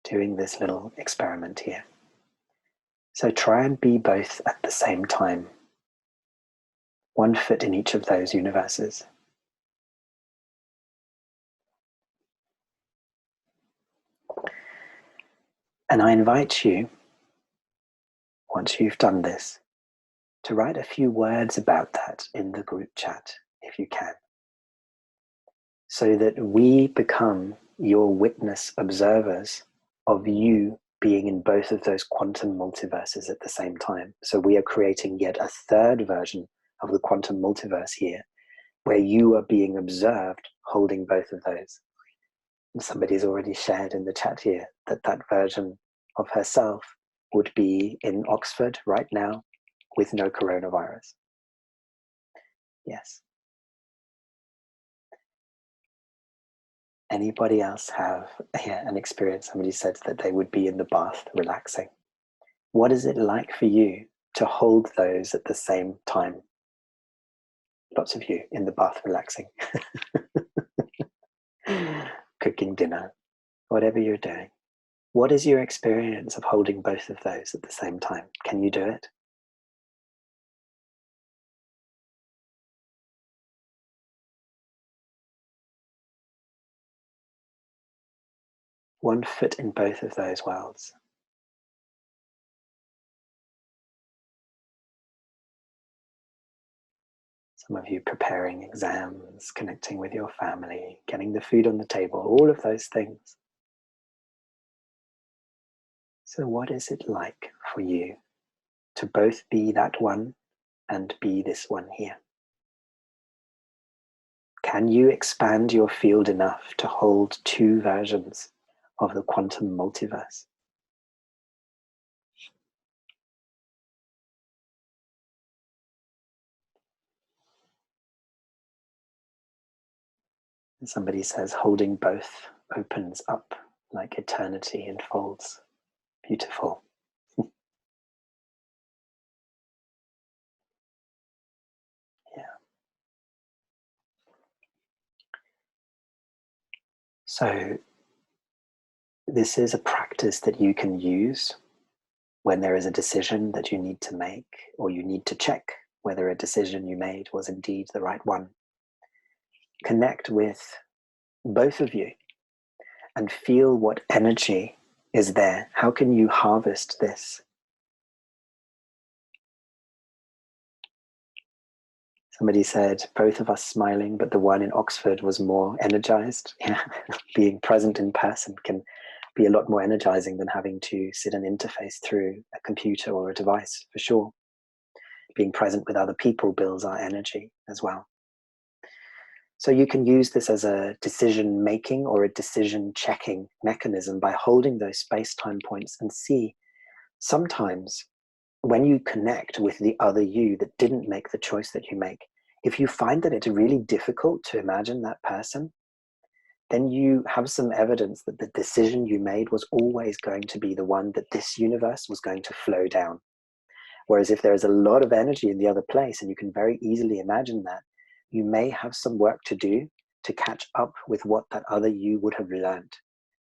doing this little experiment here. So try and be both at the same time. One foot in each of those universes. And I invite you, once you've done this, to write a few words about that in the group chat, if you can, so that we become your witness observers of you being in both of those quantum multiverses at the same time. So we are creating yet a third version of the quantum multiverse here, where you are being observed holding both of those. And somebody's already shared in the chat here that that version of herself would be in Oxford right now with no coronavirus. Yes. Anybody else have an experience? Somebody said that they would be in the bath relaxing. What is it like for you to hold those at the same time? Lots of you in the bath relaxing. Cooking dinner, whatever you're doing. What is your experience of holding both of those at the same time? Can you do it? One foot in both of those worlds. Some of you preparing exams, connecting with your family, getting the food on the table, all of those things. So what is it like for you to both be that one and be this one here? Can you expand your field enough to hold two versions of the quantum multiverse? And somebody says holding both opens up like eternity unfolds. Beautiful. Yeah. So this is a practice that you can use when there is a decision that you need to make, or you need to check whether a decision you made was indeed the right one. Connect with both of you and feel what energy is there. How can you harvest this? Somebody said, both of us smiling, but the one in Oxford was more energized. Yeah. Being present in person can be a lot more energizing than having to sit and interface through a computer or a device, for sure. Being present with other people builds our energy as well. So you can use this as a decision-making or a decision-checking mechanism by holding those space-time points and see sometimes when you connect with the other you that didn't make the choice that you make, if you find that it's really difficult to imagine that person, then you have some evidence that the decision you made was always going to be the one that this universe was going to flow down. Whereas if there is a lot of energy in the other place and you can very easily imagine that, you may have some work to do to catch up with what that other you would have learned.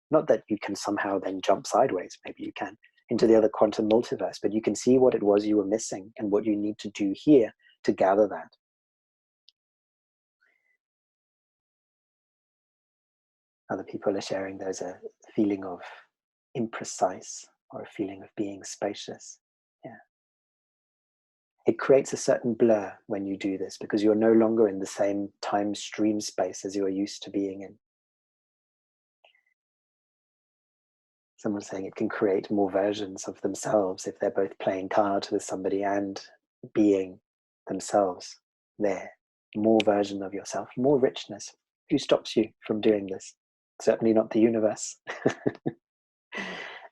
Not that you can somehow then jump sideways, maybe you can, into the other quantum multiverse, but you can see what it was you were missing and what you need to do here to gather that. Other people are sharing there's a feeling of imprecise or a feeling of being spacious. Yeah. It creates a certain blur when you do this because you're no longer in the same time stream space as you're used to being in. Someone's saying it can create more versions of themselves if they're both playing cards with somebody and being themselves there. More version of yourself, more richness. Who stops you from doing this? Certainly not the universe.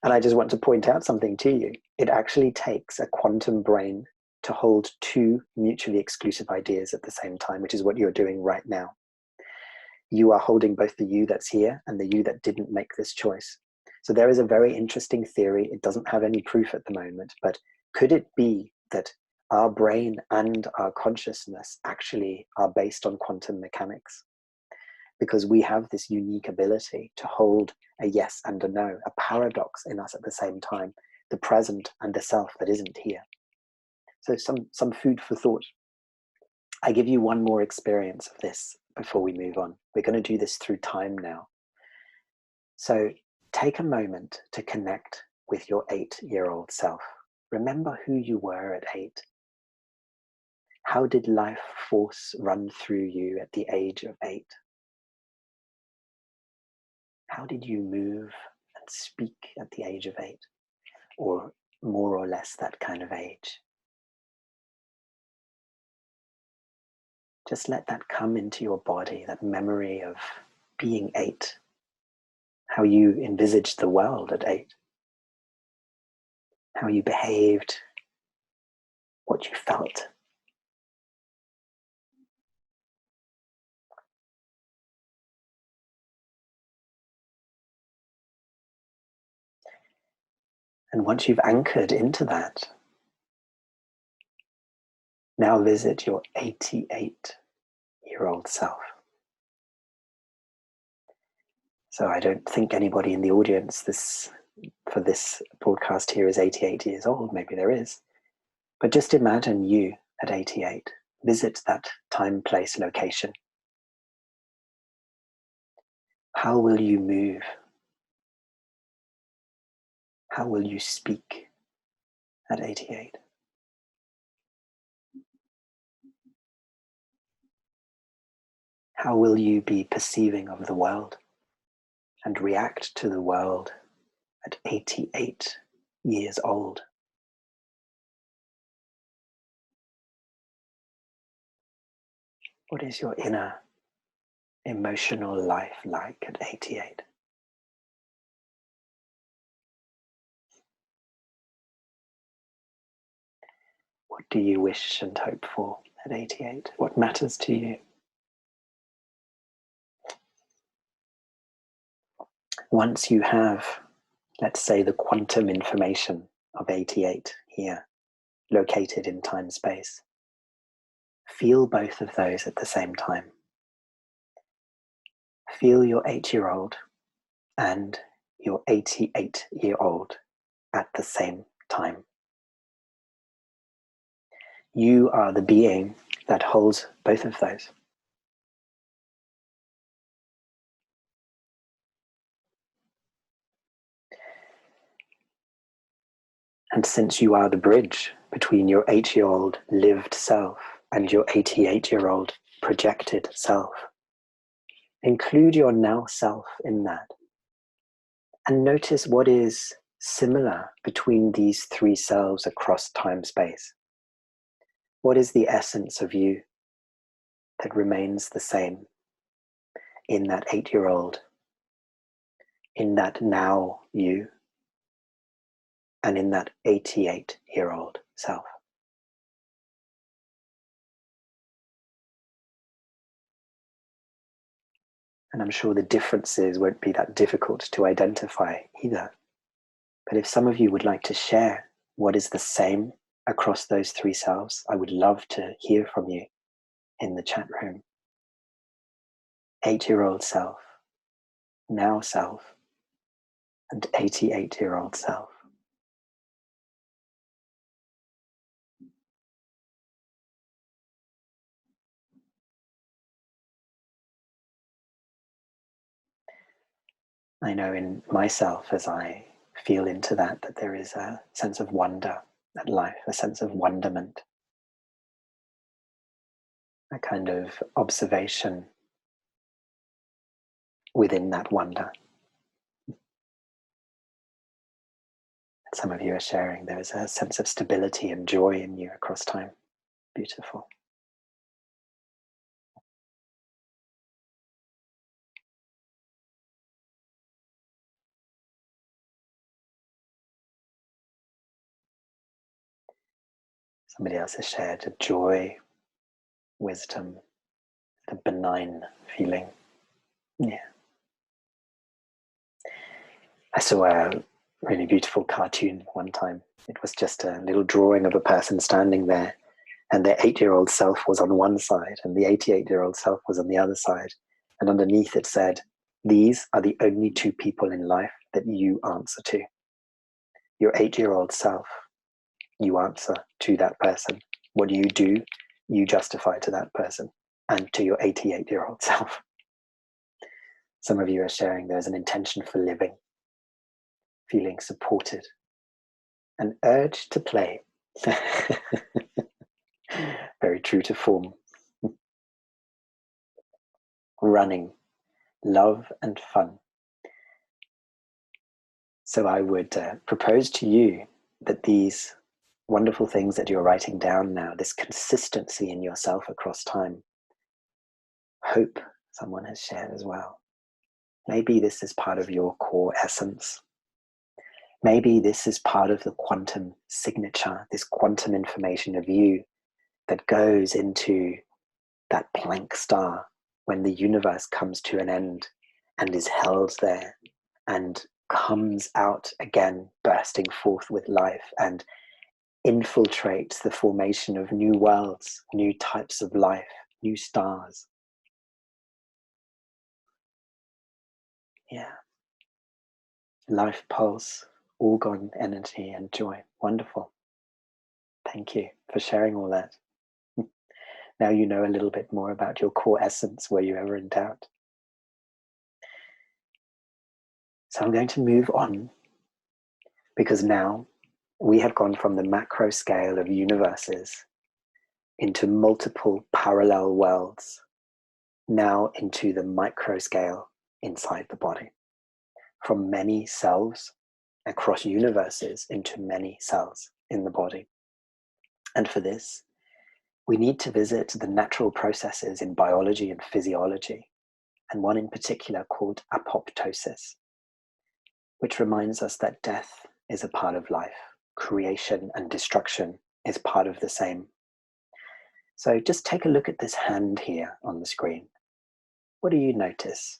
And I just want to point out something to you. It actually takes a quantum brain to hold two mutually exclusive ideas at the same time, which is what you're doing right now. You are holding both the you that's here and the you that didn't make this choice. So there is a very interesting theory. It doesn't have any proof at the moment, but could it be that our brain and our consciousness actually are based on quantum mechanics? Because we have this unique ability to hold a yes and a no, a paradox in us at the same time, the present and the self that isn't here. So some food for thought. I give you one more experience of this before we move on. We're going to do this through time now. So take a moment to connect with your 8-year-old self. Remember who you were at 8. How did life force run through you at the age of 8? How did you move and speak at the age of 8? Or more or less that kind of age? Just let that come into your body, that memory of being 8. How you envisaged the world at 8. How you behaved, what you felt. And once you've anchored into that, now visit your 88-year-old self. So I don't think anybody in the audience for this broadcast here is 88 years old. Maybe there is. But just imagine you at 88. Visit that time, place, location. How will you move? How will you speak at 88? How will you be perceiving of the world and react to the world at 88 years old? What is your inner emotional life like at 88? What do you wish and hope for at 88? What matters to you? Once you have, let's say, the quantum information of 88 here, located in time-space, feel both of those at the same time. Feel your 8-year-old and your 88-year-old at the same time. You are the being that holds both of those. And since you are the bridge between your 8-year-old lived self and your 88-year-old projected self. Include your now self in that. And notice what is similar between these three selves across time-space. What is the essence of you that remains the same in that 8-year-old, in that now you, and in that 88-year-old self? And I'm sure the differences won't be that difficult to identify either. But if some of you would like to share what is the same across those three selves, I would love to hear from you in the chat room. 8-year-old self, now self, and 88-year-old self. I know in myself, as I feel into that there is a sense of wonder at life, a sense of wonderment, a kind of observation within that wonder. Some of you are sharing there is a sense of stability and joy in you across time. Beautiful. Somebody else has shared a joy, wisdom, a benign feeling. Yeah. I saw a really beautiful cartoon one time. It was just a little drawing of a person standing there, and their 8-year-old self was on one side and the 88-year-old self was on the other side. And underneath it said, "These are the only two people in life that you answer to. Your 8-year-old self, you answer to that person. What do, you justify to that person and to your 88-year-old self." Some of you are sharing there's an intention for living, feeling supported, an urge to play. Very true to form. Running, love and fun. So I would propose to you that these wonderful things that you're writing down now, this consistency in yourself across time, hope someone has shared as well. Maybe this is part of your core essence. Maybe this is part of the quantum signature, this quantum information of you that goes into that blank star when the universe comes to an end and is held there and comes out again, bursting forth with life and infiltrates the formation of new worlds, new types of life, new stars. Yeah. Life pulse, organ energy and joy. Wonderful. Thank you for sharing all that. Now you know a little bit more about your core essence, were you ever in doubt. So I'm going to move on, because now we have gone from the macro scale of universes into multiple parallel worlds, now into the micro scale inside the body. From many cells across universes into many cells in the body. And for this, we need to visit the natural processes in biology and physiology, and one in particular called apoptosis, which reminds us that death is a part of life. Creation and destruction is part of the same. So just take a look at this hand here on the screen. What do you notice?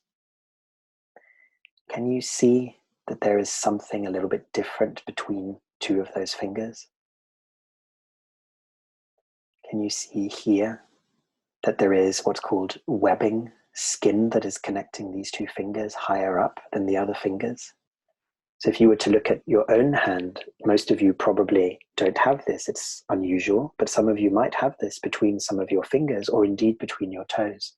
Can you see that there is something a little bit different between two of those fingers? Can you see here that there is what's called webbing, skin that is connecting these two fingers higher up than the other fingers? So if you were to look at your own hand, most of you probably don't have this. It's unusual, but some of you might have this between some of your fingers or indeed between your toes.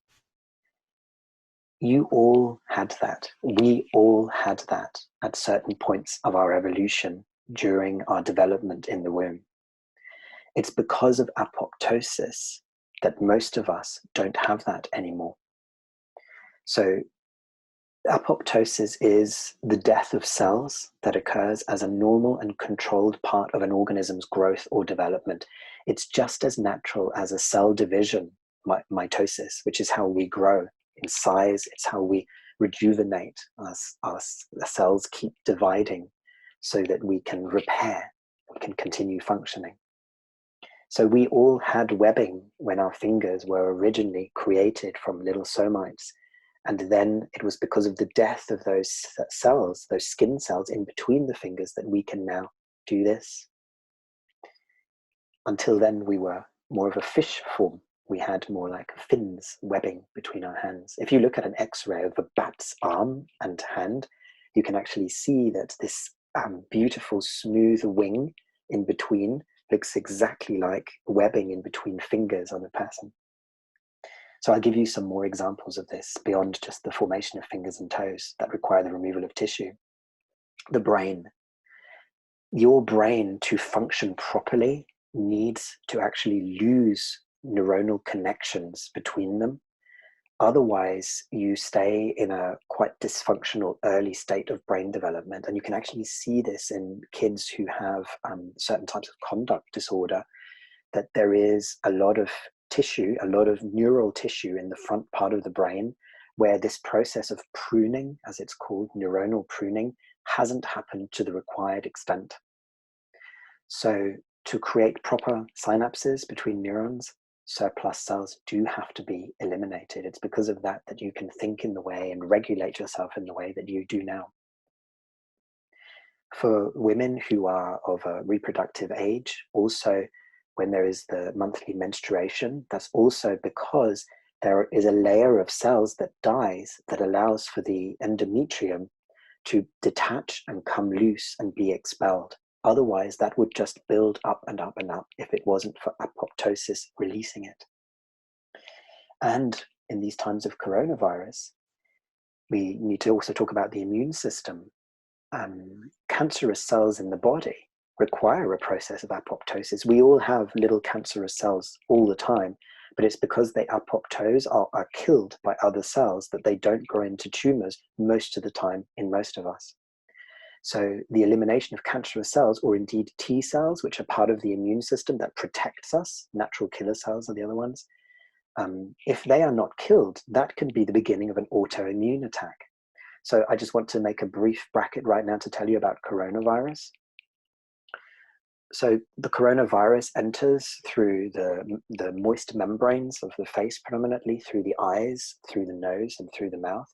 You all had that. We all had that at certain points of our evolution during our development in the womb. It's because of apoptosis that most of us don't have that anymore. So apoptosis is the death of cells that occurs as a normal and controlled part of an organism's growth or development. It's just as natural as a cell division, mitosis, which is how we grow in size. It's how we rejuvenate. Our cells keep dividing so that we can repair, we can continue functioning. So we all had webbing when our fingers were originally created from little somites. And then it was because of the death of those cells, those skin cells in between the fingers, that we can now do this. Until then, we were more of a fish form. We had more like fins, webbing between our hands. If you look at an X-ray of a bat's arm and hand, you can actually see that this beautiful, smooth wing in between looks exactly like webbing in between fingers on a person. So I'll give you some more examples of this beyond just the formation of fingers and toes that require the removal of tissue. The brain. Your brain, to function properly, needs to actually lose neuronal connections between them. Otherwise, you stay in a quite dysfunctional early state of brain development. And you can actually see this in kids who have certain types of conduct disorder, that there is a lot of tissue, a lot of neural tissue in the front part of the brain, where this process of pruning, as it's called, neuronal pruning, hasn't happened to the required extent. So to create proper synapses between neurons, surplus cells do have to be eliminated. It's because of that that you can think in the way and regulate yourself in the way that you do now. For women who are of a reproductive age, also when there is the monthly menstruation, that's also because there is a layer of cells that dies that allows for the endometrium to detach and come loose and be expelled. Otherwise, that would just build up and up and up if it wasn't for apoptosis releasing it. And in these times of coronavirus, we need to also talk about the immune system. Cancerous cells in the body require a process of apoptosis. We all have little cancerous cells all the time, but it's because they apoptose, are killed by other cells, that they don't grow into tumors most of the time in most of us. So the elimination of cancerous cells, or indeed T cells, which are part of the immune system that protects us, natural killer cells are the other ones, if they are not killed, that can be the beginning of an autoimmune attack. So I just want to make a brief bracket right now to tell you about coronavirus. So the coronavirus enters through the moist membranes of the face, predominantly through the eyes, through the nose, and through the mouth,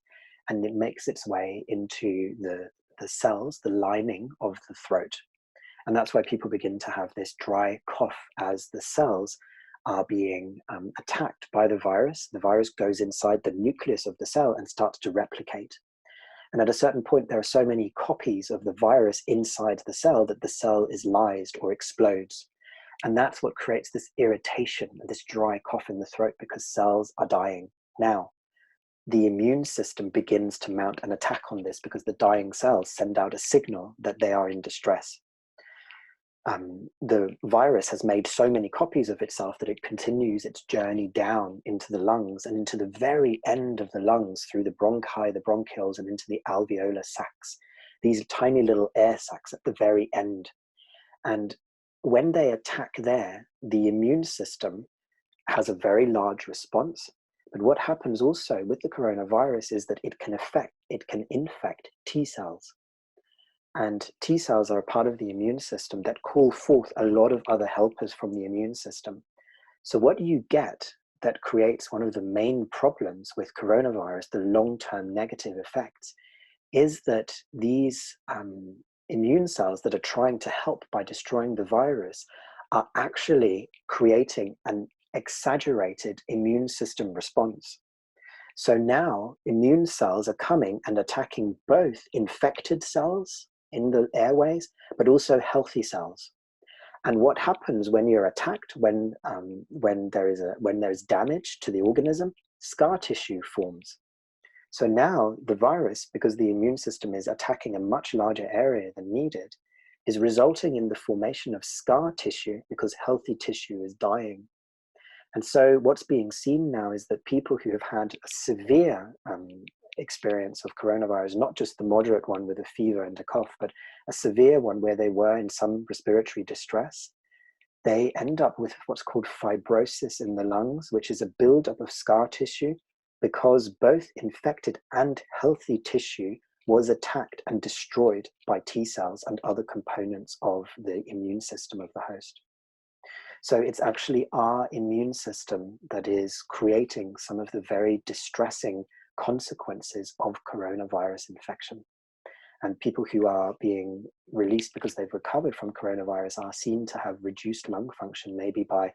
and it makes its way into the cells, the lining of the throat. And that's why people begin to have this dry cough as the cells are being attacked by the virus. The virus goes inside the nucleus of the cell and starts to replicate. And at a certain point, there are so many copies of the virus inside the cell that the cell is lysed or explodes. And that's what creates this irritation, this dry cough in the throat, because cells are dying. Now, the immune system begins to mount an attack on this because the dying cells send out a signal that they are in distress. The virus has made so many copies of itself that it continues its journey down into the lungs and into the very end of the lungs, through the bronchi, the bronchioles, and into the alveolar sacs. These are tiny little air sacs at the very end. And when they attack there, the immune system has a very large response. But what happens also with the coronavirus is that it can infect T cells. And T cells are a part of the immune system that call forth a lot of other helpers from the immune system. So what you get that creates one of the main problems with coronavirus, the long-term negative effects, is that these immune cells that are trying to help by destroying the virus are actually creating an exaggerated immune system response. So now immune cells are coming and attacking both infected cells in the airways, but also healthy cells. And what happens when you're attacked, when there is damage to the organism, scar tissue forms. So now the virus, because the immune system is attacking a much larger area than needed, is resulting in the formation of scar tissue because healthy tissue is dying. And so what's being seen now is that people who have had a severe experience of coronavirus, not just the moderate one with a fever and a cough, but a severe one where they were in some respiratory distress, they end up with what's called fibrosis in the lungs, which is a buildup of scar tissue because both infected and healthy tissue was attacked and destroyed by T cells and other components of the immune system of the host. So it's actually our immune system that is creating some of the very distressing consequences of coronavirus infection. And people who are being released because they've recovered from coronavirus are seen to have reduced lung function, maybe by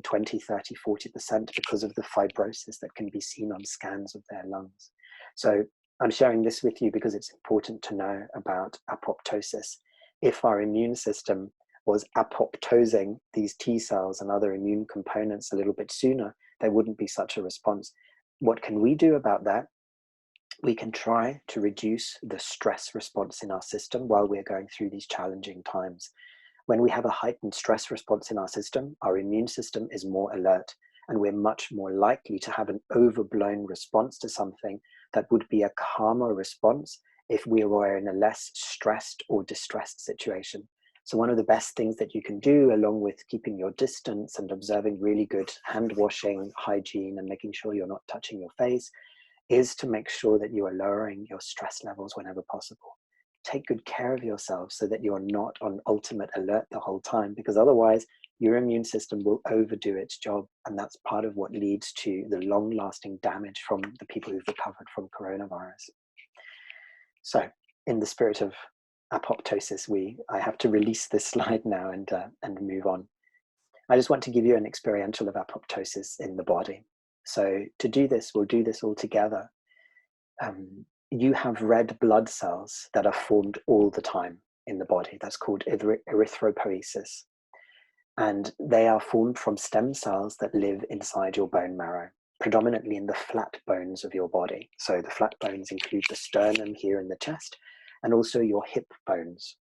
20, 30, 40% because of the fibrosis that can be seen on scans of their lungs. So I'm sharing this with you because it's important to know about apoptosis. If our immune system was apoptosing these T cells and other immune components a little bit sooner, there wouldn't be such a response. What can we do about that? We can try to reduce the stress response in our system while we're going through these challenging times. When we have a heightened stress response in our system, our immune system is more alert, and we're much more likely to have an overblown response to something that would be a calmer response if we were in a less stressed or distressed situation. So one of the best things that you can do, along with keeping your distance and observing really good hand washing, hygiene, and making sure you're not touching your face, is to make sure that you are lowering your stress levels whenever possible. Take good care of yourself so that you're not on ultimate alert the whole time, because otherwise your immune system will overdo its job, and that's part of what leads to the long-lasting damage from the people who've recovered from coronavirus. So in the spirit of apoptosis, I have to release this slide now and move on. I just want to give you an experiential of apoptosis in the body. So to do this, we'll do this all together. You have red blood cells that are formed all the time in the body. That's called erythropoiesis. And they are formed from stem cells that live inside your bone marrow, predominantly in the flat bones of your body. So the flat bones include the sternum here in the chest, and also your hip bones.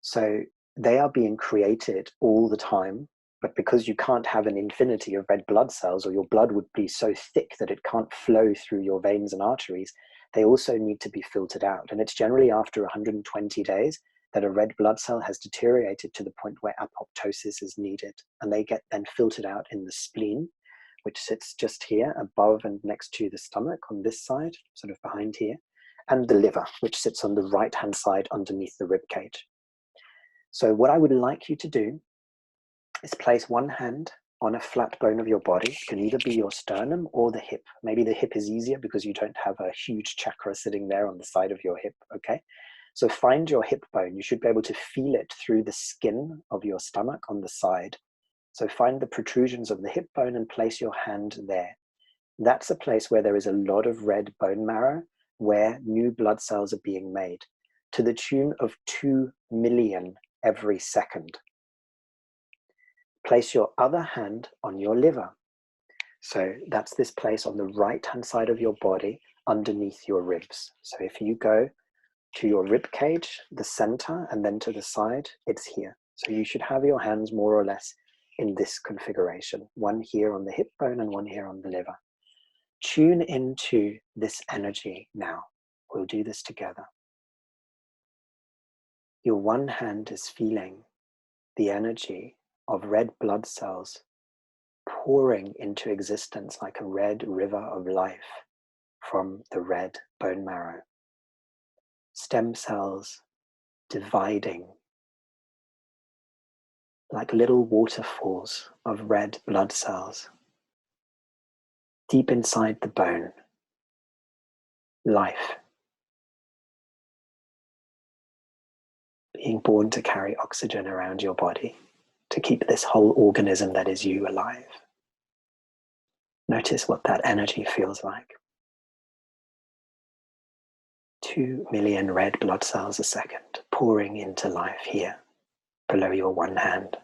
So they are being created all the time, but because you can't have an infinity of red blood cells, or your blood would be so thick that it can't flow through your veins and arteries, they also need to be filtered out. And it's generally after 120 days that a red blood cell has deteriorated to the point where apoptosis is needed. And they get then filtered out in the spleen, which sits just here above and next to the stomach on this side, sort of behind here, and the liver, which sits on the right-hand side underneath the rib cage. So what I would like you to do is place one hand on a flat bone of your body. It can either be your sternum or the hip. Maybe the hip is easier because you don't have a huge chakra sitting there on the side of your hip, okay? So find your hip bone. You should be able to feel it through the skin of your stomach on the side. So find the protrusions of the hip bone and place your hand there. That's a place where there is a lot of red bone marrow, where new blood cells are being made to the tune of 2 million every second. Place your other hand on your liver. So that's this place on the right-hand side of your body underneath your ribs. So if you go to your rib cage, the center, and then to the side, it's here. So you should have your hands more or less in this configuration, one here on the hip bone and one here on the liver. Tune into this energy now. We'll do this together. Your one hand is feeling the energy of red blood cells pouring into existence like a red river of life from the red bone marrow. Stem cells dividing like little waterfalls of red blood cells. Deep inside the bone, life. Being born to carry oxygen around your body, to keep this whole organism that is you alive. Notice what that energy feels like. 2 million red blood cells a second pouring into life here, below your one hand.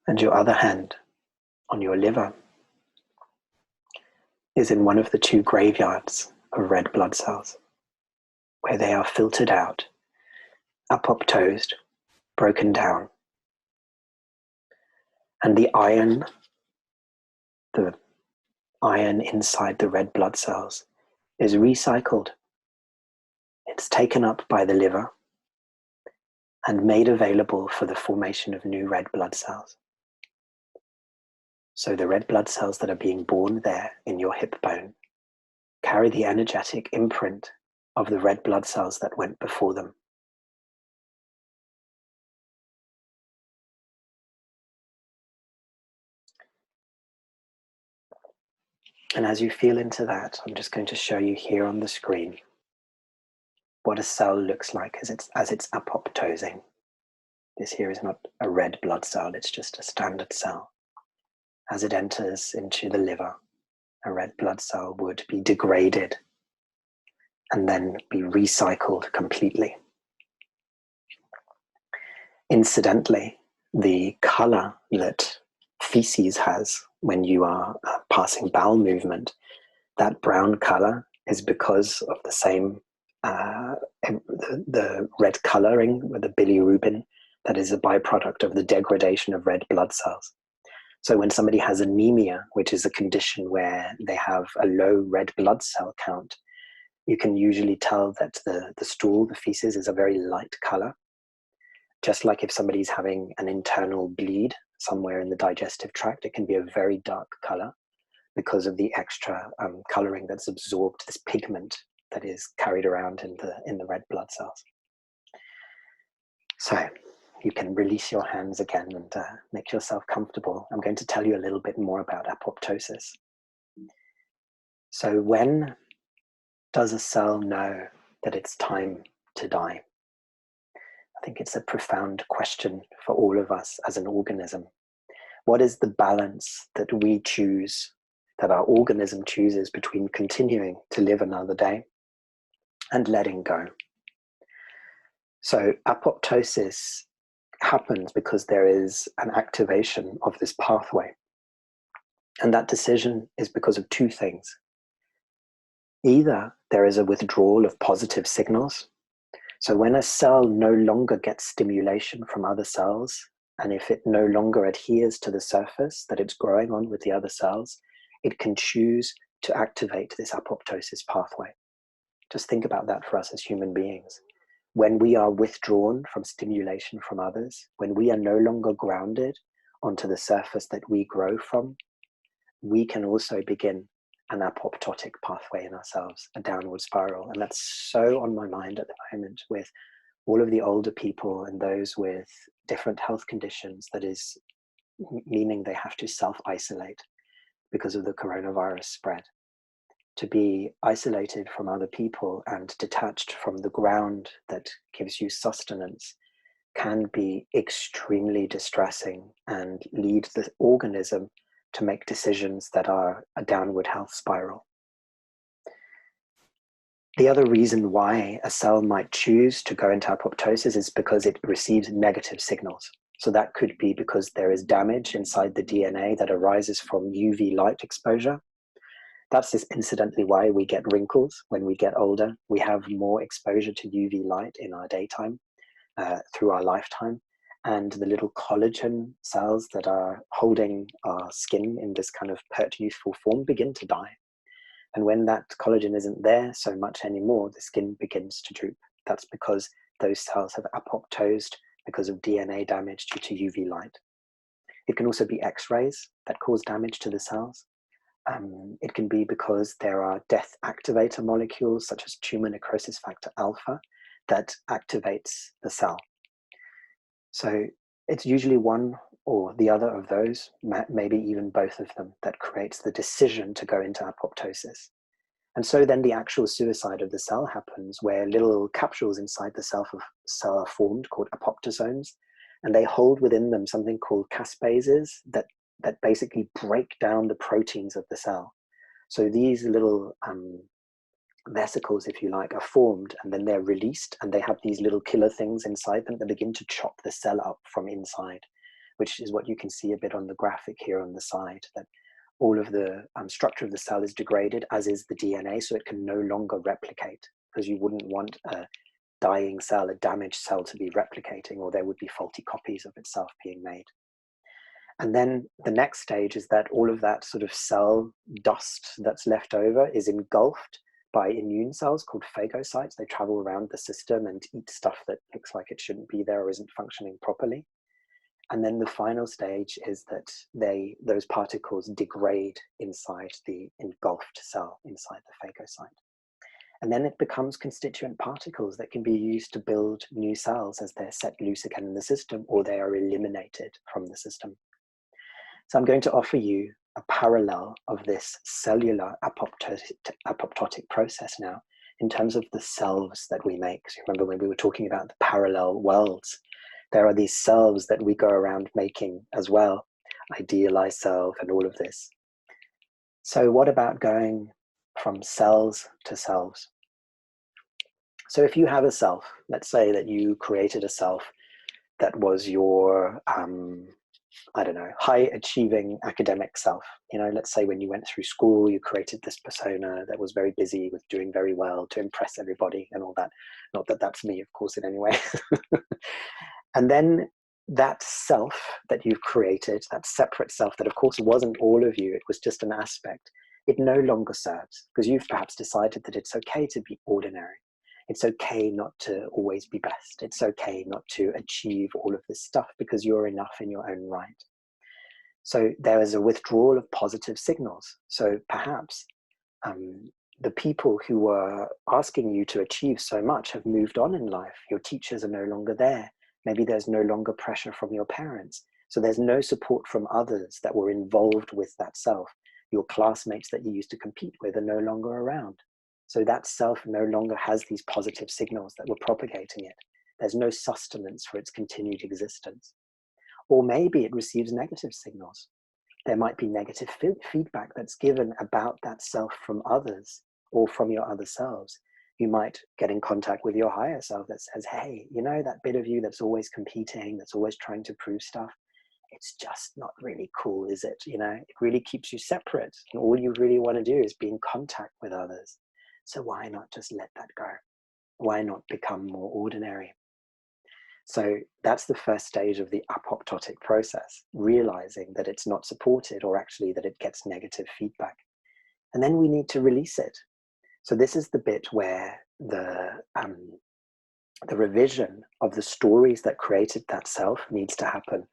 And your other hand on your liver is in one of the 2 graveyards of red blood cells, where they are filtered out, apoptosed, broken down. And the iron inside the red blood cells is recycled. It's taken up by the liver and made available for the formation of new red blood cells. So the red blood cells that are being born there in your hip bone carry the energetic imprint of the red blood cells that went before them. And as you feel into that, I'm just going to show you here on the screen what a cell looks like as it's apoptosing. This here is not a red blood cell, it's just a standard cell. As it enters into the liver, a red blood cell would be degraded and then be recycled completely. Incidentally, the color that feces has when you are passing bowel movement, that brown color is because of the same, the red coloring with the bilirubin that is a byproduct of the degradation of red blood cells. So when somebody has anemia, which is a condition where they have a low red blood cell count, you can usually tell that the stool, the feces, is a very light color. Just like if somebody's having an internal bleed somewhere in the digestive tract, it can be a very dark color because of the extra coloring that's absorbed, this pigment that is carried around in the red blood cells. So you can release your hands again and make yourself comfortable. I'm going to tell you a little bit more about apoptosis. So when does a cell know that it's time to die? I think it's a profound question for all of us as an organism. What is the balance that we choose, that our organism chooses between continuing to live another day and letting go? So apoptosis happens because there is an activation of this pathway. And that decision is because of two things. Either there is a withdrawal of positive signals. So when a cell no longer gets stimulation from other cells, and if it no longer adheres to the surface that it's growing on with the other cells, it can choose to activate this apoptosis pathway. Just think about that for us as human beings. When we are withdrawn from stimulation from others, when we are no longer grounded onto the surface that we grow from, we can also begin an apoptotic pathway in ourselves, a downward spiral. And that's so on my mind at the moment with all of the older people and those with different health conditions, that is meaning they have to self-isolate because of the coronavirus spread. To be isolated from other people and detached from the ground that gives you sustenance can be extremely distressing and lead the organism to make decisions that are a downward health spiral. The other reason why a cell might choose to go into apoptosis is because it receives negative signals. So that could be because there is damage inside the DNA that arises from UV light exposure. That's just incidentally why we get wrinkles when we get older. We have more exposure to UV light in our daytime through our lifetime. And the little collagen cells that are holding our skin in this kind of pert youthful form begin to die. And when that collagen isn't there so much anymore, the skin begins to droop. That's because those cells have apoptosed because of DNA damage due to UV light. It can also be X-rays that cause damage to the cells. It can be because there are death activator molecules such as tumor necrosis factor alpha that activates the cell. So it's usually one or the other of those, maybe even both of them, that creates the decision to go into apoptosis. And so then the actual suicide of the cell happens, where little capsules inside the cell are formed called apoptosomes, and they hold within them something called caspases that basically break down the proteins of the cell. So these little vesicles, if you like, are formed, and then they're released, and they have these little killer things inside them that begin to chop the cell up from inside, which is what you can see a bit on the graphic here on the side, that all of the structure of the cell is degraded, as is the DNA, so it can no longer replicate, because you wouldn't want a dying cell, a damaged cell, to be replicating, or there would be faulty copies of itself being made. And then the next stage is that all of that sort of cell dust that's left over is engulfed by immune cells called phagocytes. They travel around the system and eat stuff that looks like it shouldn't be there or isn't functioning properly. And then the final stage is that those particles degrade inside the engulfed cell, inside the phagocyte. And then it becomes constituent particles that can be used to build new cells as they're set loose again in the system, or they are eliminated from the system. So I'm going to offer you a parallel of this cellular apoptotic process now, in terms of the selves that we make. So remember when we were talking about the parallel worlds, there are these selves that we go around making as well, idealized self and all of this. So what about going from cells to selves? So if you have a self, let's say that you created a self that was your, I don't know, high achieving academic self. You know, let's say when you went through school, you created this persona that was very busy with doing very well to impress everybody and all that. Not that that's me, of course, in any way. And then that self that you've created, that separate self that of course wasn't all of you, it was just an aspect, it no longer serves, because you've perhaps decided that it's okay to be ordinary. It's okay not to always be best. It's okay not to achieve all of this stuff because you're enough in your own right. So there is a withdrawal of positive signals. So perhaps the people who were asking you to achieve so much have moved on in life. Your teachers are no longer there. Maybe there's no longer pressure from your parents. So there's no support from others that were involved with that self. Your classmates that you used to compete with are no longer around. So that self no longer has these positive signals that were propagating it. There's no sustenance for its continued existence. Or maybe it receives negative signals. There might be negative feedback that's given about that self from others or from your other selves. You might get in contact with your higher self that says, hey, you know, that bit of you that's always competing, that's always trying to prove stuff, it's just not really cool, is it? You know, it really keeps you separate. And all you really want to do is be in contact with others. So why not just let that go? Why not become more ordinary? So that's the first stage of the apoptotic process, realizing that it's not supported, or actually that it gets negative feedback. And then we need to release it. So this is the bit where the revision of the stories that created that self needs to happen.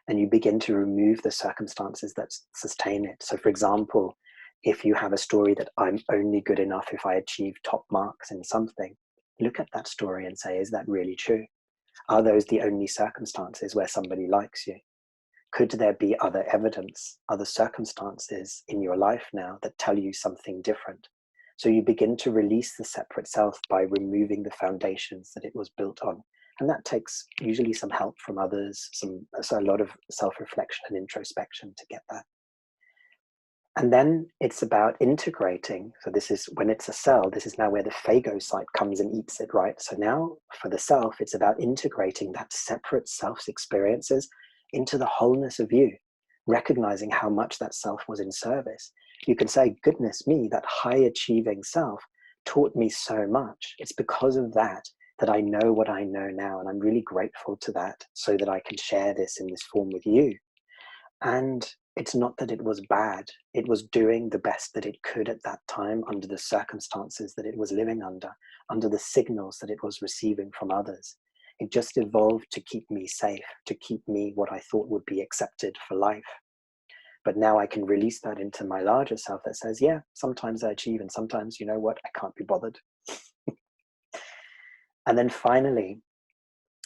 And you begin to remove the circumstances that sustain it. So for example, if you have a story that I'm only good enough if I achieve top marks in something, look at that story and say, is that really true? Are those the only circumstances where somebody likes you? Could there be other evidence, other circumstances in your life now that tell you something different? So you begin to release the separate self by removing the foundations that it was built on. And that takes usually some help from others, so a lot of self-reflection and introspection to get that. And then it's about integrating. So this is when it's a cell, this is now where the phagocyte comes and eats it, right? So now for the self, it's about integrating that separate self's experiences into the wholeness of you, recognizing how much that self was in service. You can say, goodness me, that high achieving self taught me so much. It's because of that that I know what I know now. And I'm really grateful to that, so that I can share this in this form with you. And it's not that it was bad. It was doing the best that it could at that time, under the circumstances that it was living under the signals that it was receiving from others. It just evolved to keep me safe, to keep me what I thought would be accepted for life. But now I can release that into my larger self that says, yeah, sometimes I achieve, and sometimes, you know what, I can't be bothered. And then finally,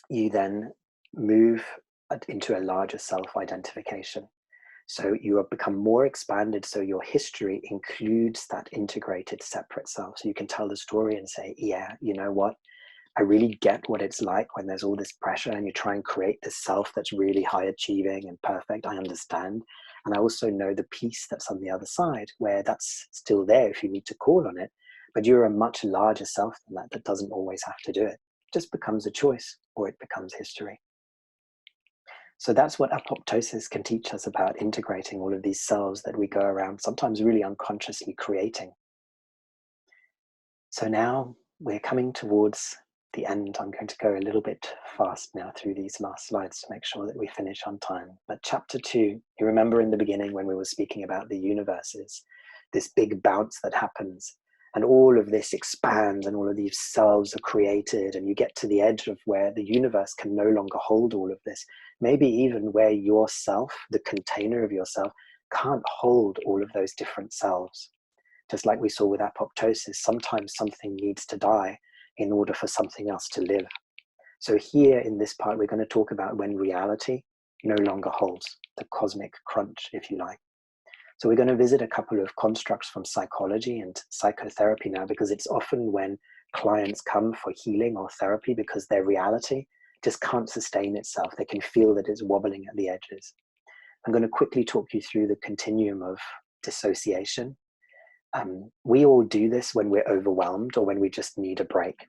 you then move into a larger self-identification. So you have become more expanded, so your history includes that integrated separate self. So you can tell the story and say, yeah, you know what? I really get what it's like when there's all this pressure and you try and create this self that's really high achieving and perfect. I understand. And I also know the piece that's on the other side, where that's still there if you need to call on it. But you're a much larger self than that, that doesn't always have to do it. It just becomes a choice, or it becomes history. So that's what apoptosis can teach us about integrating all of these selves that we go around, sometimes really unconsciously creating. So now we're coming towards the end. I'm going to go a little bit fast now through these last slides to make sure that we finish on time. But chapter 2, you remember in the beginning when we were speaking about the universes, this big bounce that happens, and all of this expands and all of these selves are created, and you get to the edge of where the universe can no longer hold all of this, maybe even where yourself, the container of yourself, can't hold all of those different selves. Just like we saw with apoptosis, sometimes something needs to die in order for something else to live. So here in this part, we're going to talk about when reality no longer holds, the cosmic crunch, if you like. So we're going to visit a couple of constructs from psychology and psychotherapy now, because it's often when clients come for healing or therapy because their reality just can't sustain itself. They can feel that it's wobbling at the edges. I'm going to quickly talk you through the continuum of dissociation. We all do this when we're overwhelmed or when we just need a break.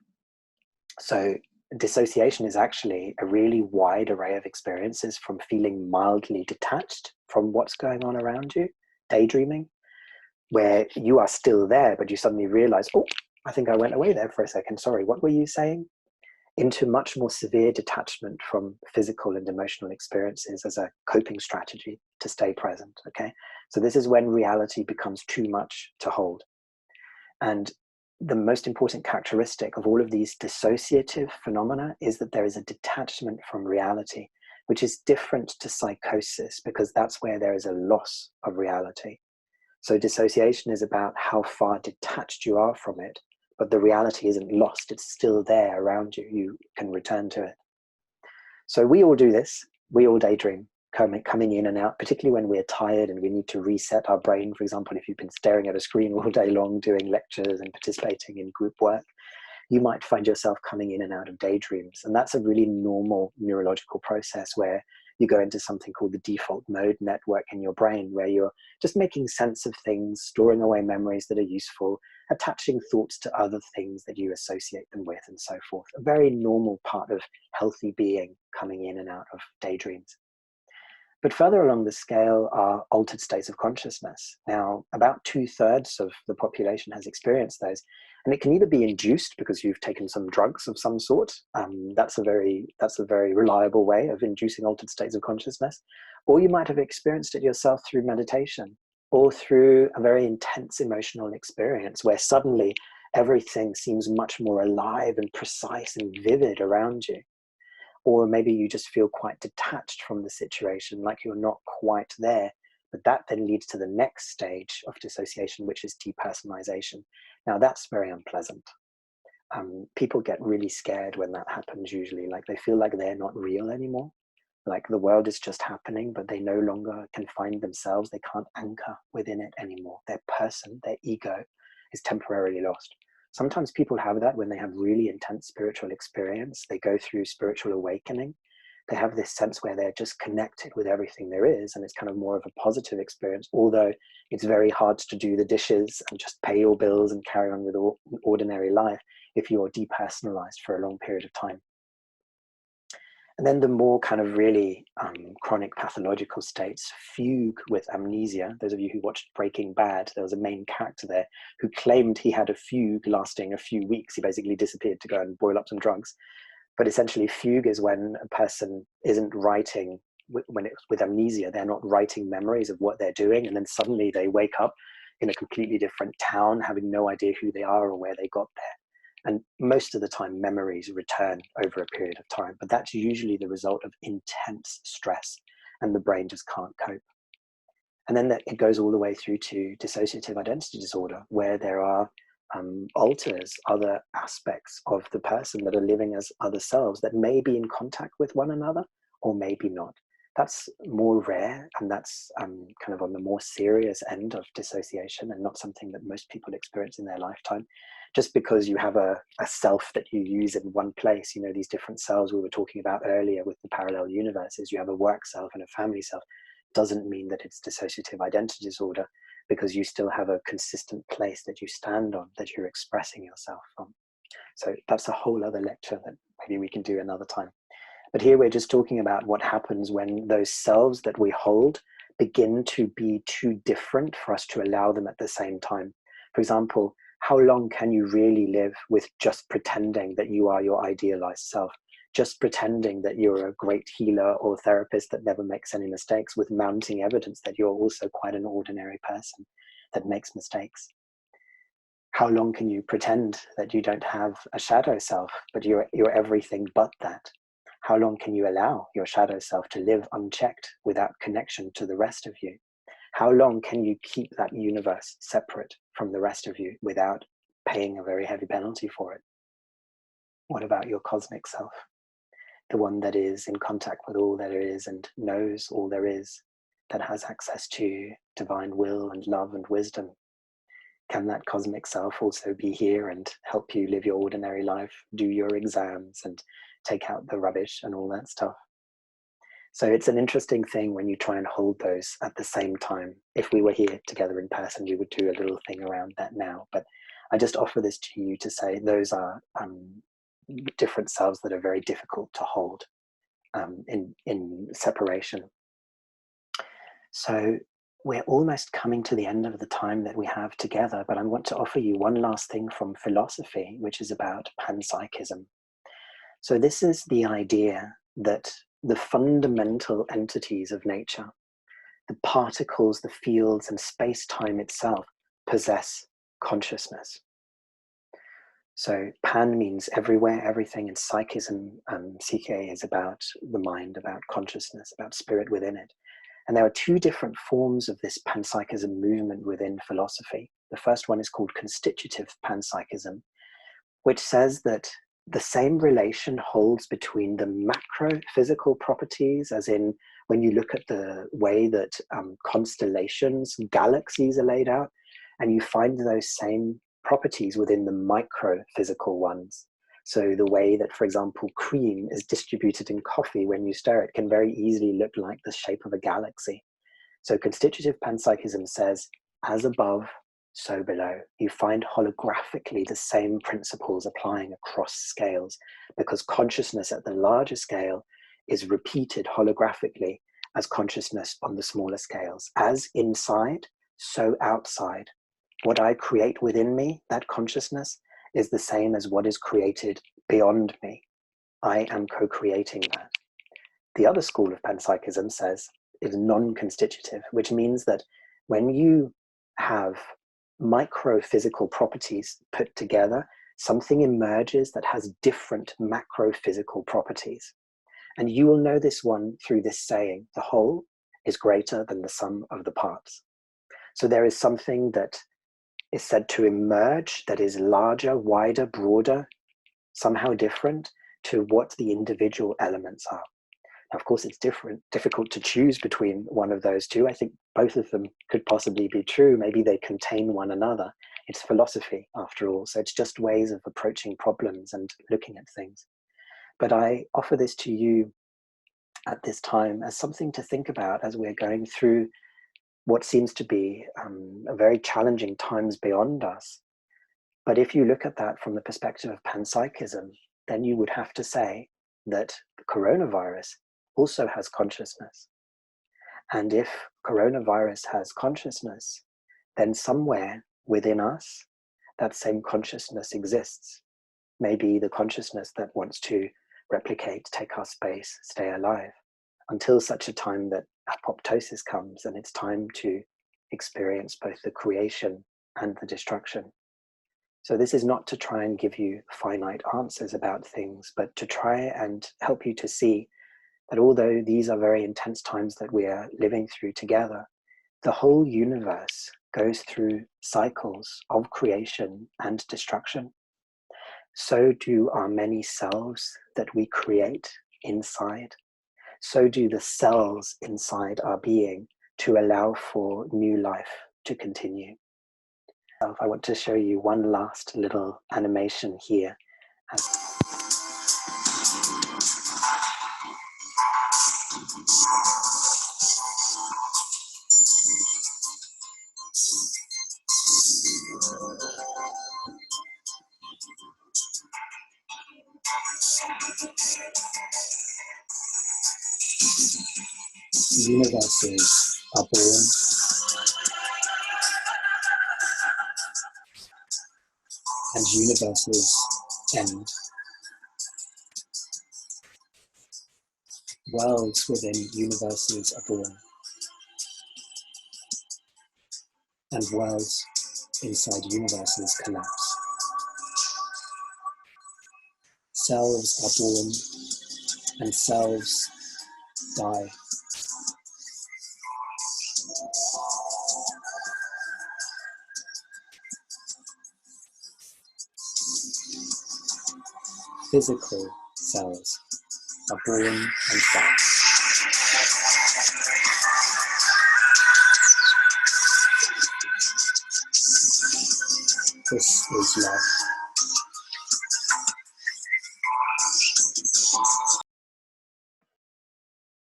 So dissociation is actually a really wide array of experiences, from feeling mildly detached from what's going on around you, daydreaming, where you are still there, but you suddenly realize, oh, I think I went away there for a second. Sorry, what were you saying? Into much more severe detachment from physical and emotional experiences as a coping strategy to stay present, okay? So this is when reality becomes too much to hold. And the most important characteristic of all of these dissociative phenomena is that there is a detachment from reality, which is different to psychosis, because that's where there is a loss of reality. So dissociation is about how far detached you are from it, but the reality isn't lost. It's still there around you. You can return to it. So we all do this. We all daydream, coming in and out, particularly when we're tired and we need to reset our brain. For example, if you've been staring at a screen all day long doing lectures and participating in group work, you might find yourself coming in and out of daydreams. And that's a really normal neurological process where you go into something called the default mode network in your brain, where you're just making sense of things, storing away memories that are useful, attaching thoughts to other things that you associate them with, and so forth. A very normal part of healthy being, coming in and out of daydreams. But further along the scale are altered states of consciousness. Now, about 2/3 of the population has experienced those, and it can either be induced because you've taken some drugs of some sort. That's a very reliable way of inducing altered states of consciousness, or you might have experienced it yourself through meditation, or through a very intense emotional experience where suddenly everything seems much more alive and precise and vivid around you. Or maybe you just feel quite detached from the situation, like you're not quite there. But that then leads to the next stage of dissociation, which is depersonalization. Now, that's very unpleasant. People get really scared when that happens, usually. Like they feel like they're not real anymore. Like the world is just happening, but they no longer can find themselves. They can't anchor within it anymore. Their person, their ego, is temporarily lost. Sometimes people have that when they have really intense spiritual experience. They go through spiritual awakening. They have this sense where they're just connected with everything there is, and it's kind of more of a positive experience, although it's very hard to do the dishes and just pay your bills and carry on with ordinary life if you're depersonalized for a long period of time. And then the more kind of really chronic pathological states fugue with amnesia. Those of you who watched Breaking Bad, there was a main character there who claimed he had a fugue lasting a few weeks. He basically disappeared to go and boil up some drugs. But essentially, fugue is when a person isn't writing, when it's with amnesia, they're not writing memories of what they're doing. And then suddenly they wake up in a completely different town, having no idea who they are or where they got there. And most of the time, memories return over a period of time, but that's usually the result of intense stress, and the brain just can't cope. And then it goes all the way through to dissociative identity disorder, where there are alters, other aspects of the person that are living as other selves that may be in contact with one another or maybe not. That's more rare, and that's kind of on the more serious end of dissociation, and not something that most people experience in their lifetime. Just because you have a self that you use in one place, you know, these different selves we were talking about earlier with the parallel universes, you have a work self and a family self, doesn't mean that it's dissociative identity disorder, because you still have a consistent place that you stand on, that you're expressing yourself from. So that's a whole other lecture that maybe we can do another time. But here we're just talking about what happens when those selves that we hold begin to be too different for us to allow them at the same time. For example, how long can you really live with just pretending that you are your idealized self? Just pretending that you're a great healer or therapist that never makes any mistakes, with mounting evidence that you're also quite an ordinary person that makes mistakes? How long can you pretend that you don't have a shadow self, but you're everything but that? How long can you allow your shadow self to live unchecked without connection to the rest of you? How long can you keep that universe separate from the rest of you without paying a very heavy penalty for it? What about your cosmic self? The one that is in contact with all there is and knows all there is, that has access to divine will and love and wisdom. Can that cosmic self also be here and help you live your ordinary life, do your exams and take out the rubbish and all that stuff? So it's an interesting thing when you try and hold those at the same time. If we were here together in person, we would do a little thing around that now. But I just offer this to you to say those are different selves that are very difficult to hold in separation. So we're almost coming to the end of the time that we have together, but I want to offer you one last thing from philosophy, which is about panpsychism. So this is the idea that the fundamental entities of nature, the particles, the fields, and space-time itself possess consciousness. So pan means everywhere, everything, and psychism, psyche, is about the mind, about consciousness, about spirit within it. And there are two different forms of this panpsychism movement within philosophy. The first one is called constitutive panpsychism, which says that the same relation holds between the macro physical properties, as in when you look at the way that constellations, galaxies are laid out, and you find those same properties within the micro physical ones. So the way that, for example, cream is distributed in coffee when you stir it can very easily look like the shape of a galaxy. So constitutive panpsychism says, as above, so below. You find holographically the same principles applying across scales, because consciousness at the larger scale is repeated holographically as consciousness on the smaller scales. As inside, so outside. What I create within me, that consciousness, is the same as what is created beyond me. I am co-creating that. The other school of panpsychism says is non-constitutive, which means that when you have micro-physical properties put together, something emerges that has different macro-physical properties. And you will know this one through this saying, the whole is greater than the sum of the parts. So there is something that is said to emerge that is larger, wider, broader, somehow different to what the individual elements are. Now, of course, it's difficult to choose between one of those two. I think both of them could possibly be true. Maybe they contain one another. It's philosophy, after all. So it's just ways of approaching problems and looking at things. But I offer this to you at this time as something to think about as we're going through what seems to be a very challenging times beyond us. But if you look at that from the perspective of panpsychism, then you would have to say that the coronavirus also has consciousness. And if coronavirus has consciousness, then somewhere within us, that same consciousness exists. Maybe the consciousness that wants to replicate, take our space, stay alive, until such a time that apoptosis comes and it's time to experience both the creation and the destruction. So this is not to try and give you finite answers about things, but to try and help you to see that although these are very intense times that we are living through together, the whole universe goes through cycles of creation and destruction. So do our many selves that we create inside. So do the cells inside our being to allow for new life to continue. I want to show you one last little animation here. Universes are born and universes end. Worlds within universes are born, and worlds inside universes collapse. Selves are born, and selves die. Physical cells are born and die. This is love.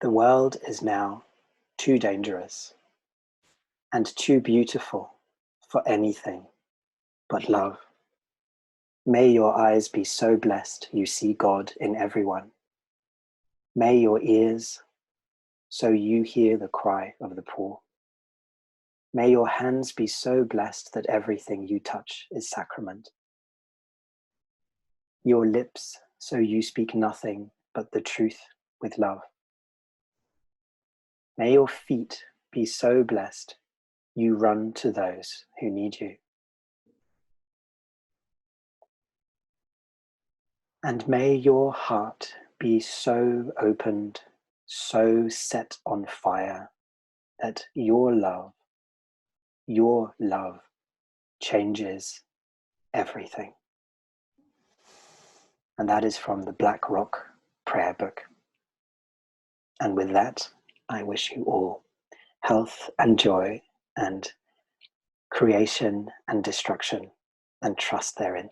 The world is now too dangerous and too beautiful for anything but love. May your eyes be so blessed you see God in everyone. May your ears so you hear the cry of the poor. May your hands be so blessed that everything you touch is sacrament. Your lips so you speak nothing but the truth with love. May your feet be so blessed you run to those who need you. And may your heart be so opened, so set on fire, that your love changes everything. And that is from the Black Rock Prayer Book. And with that, I wish you all health and joy and creation and destruction and trust therein.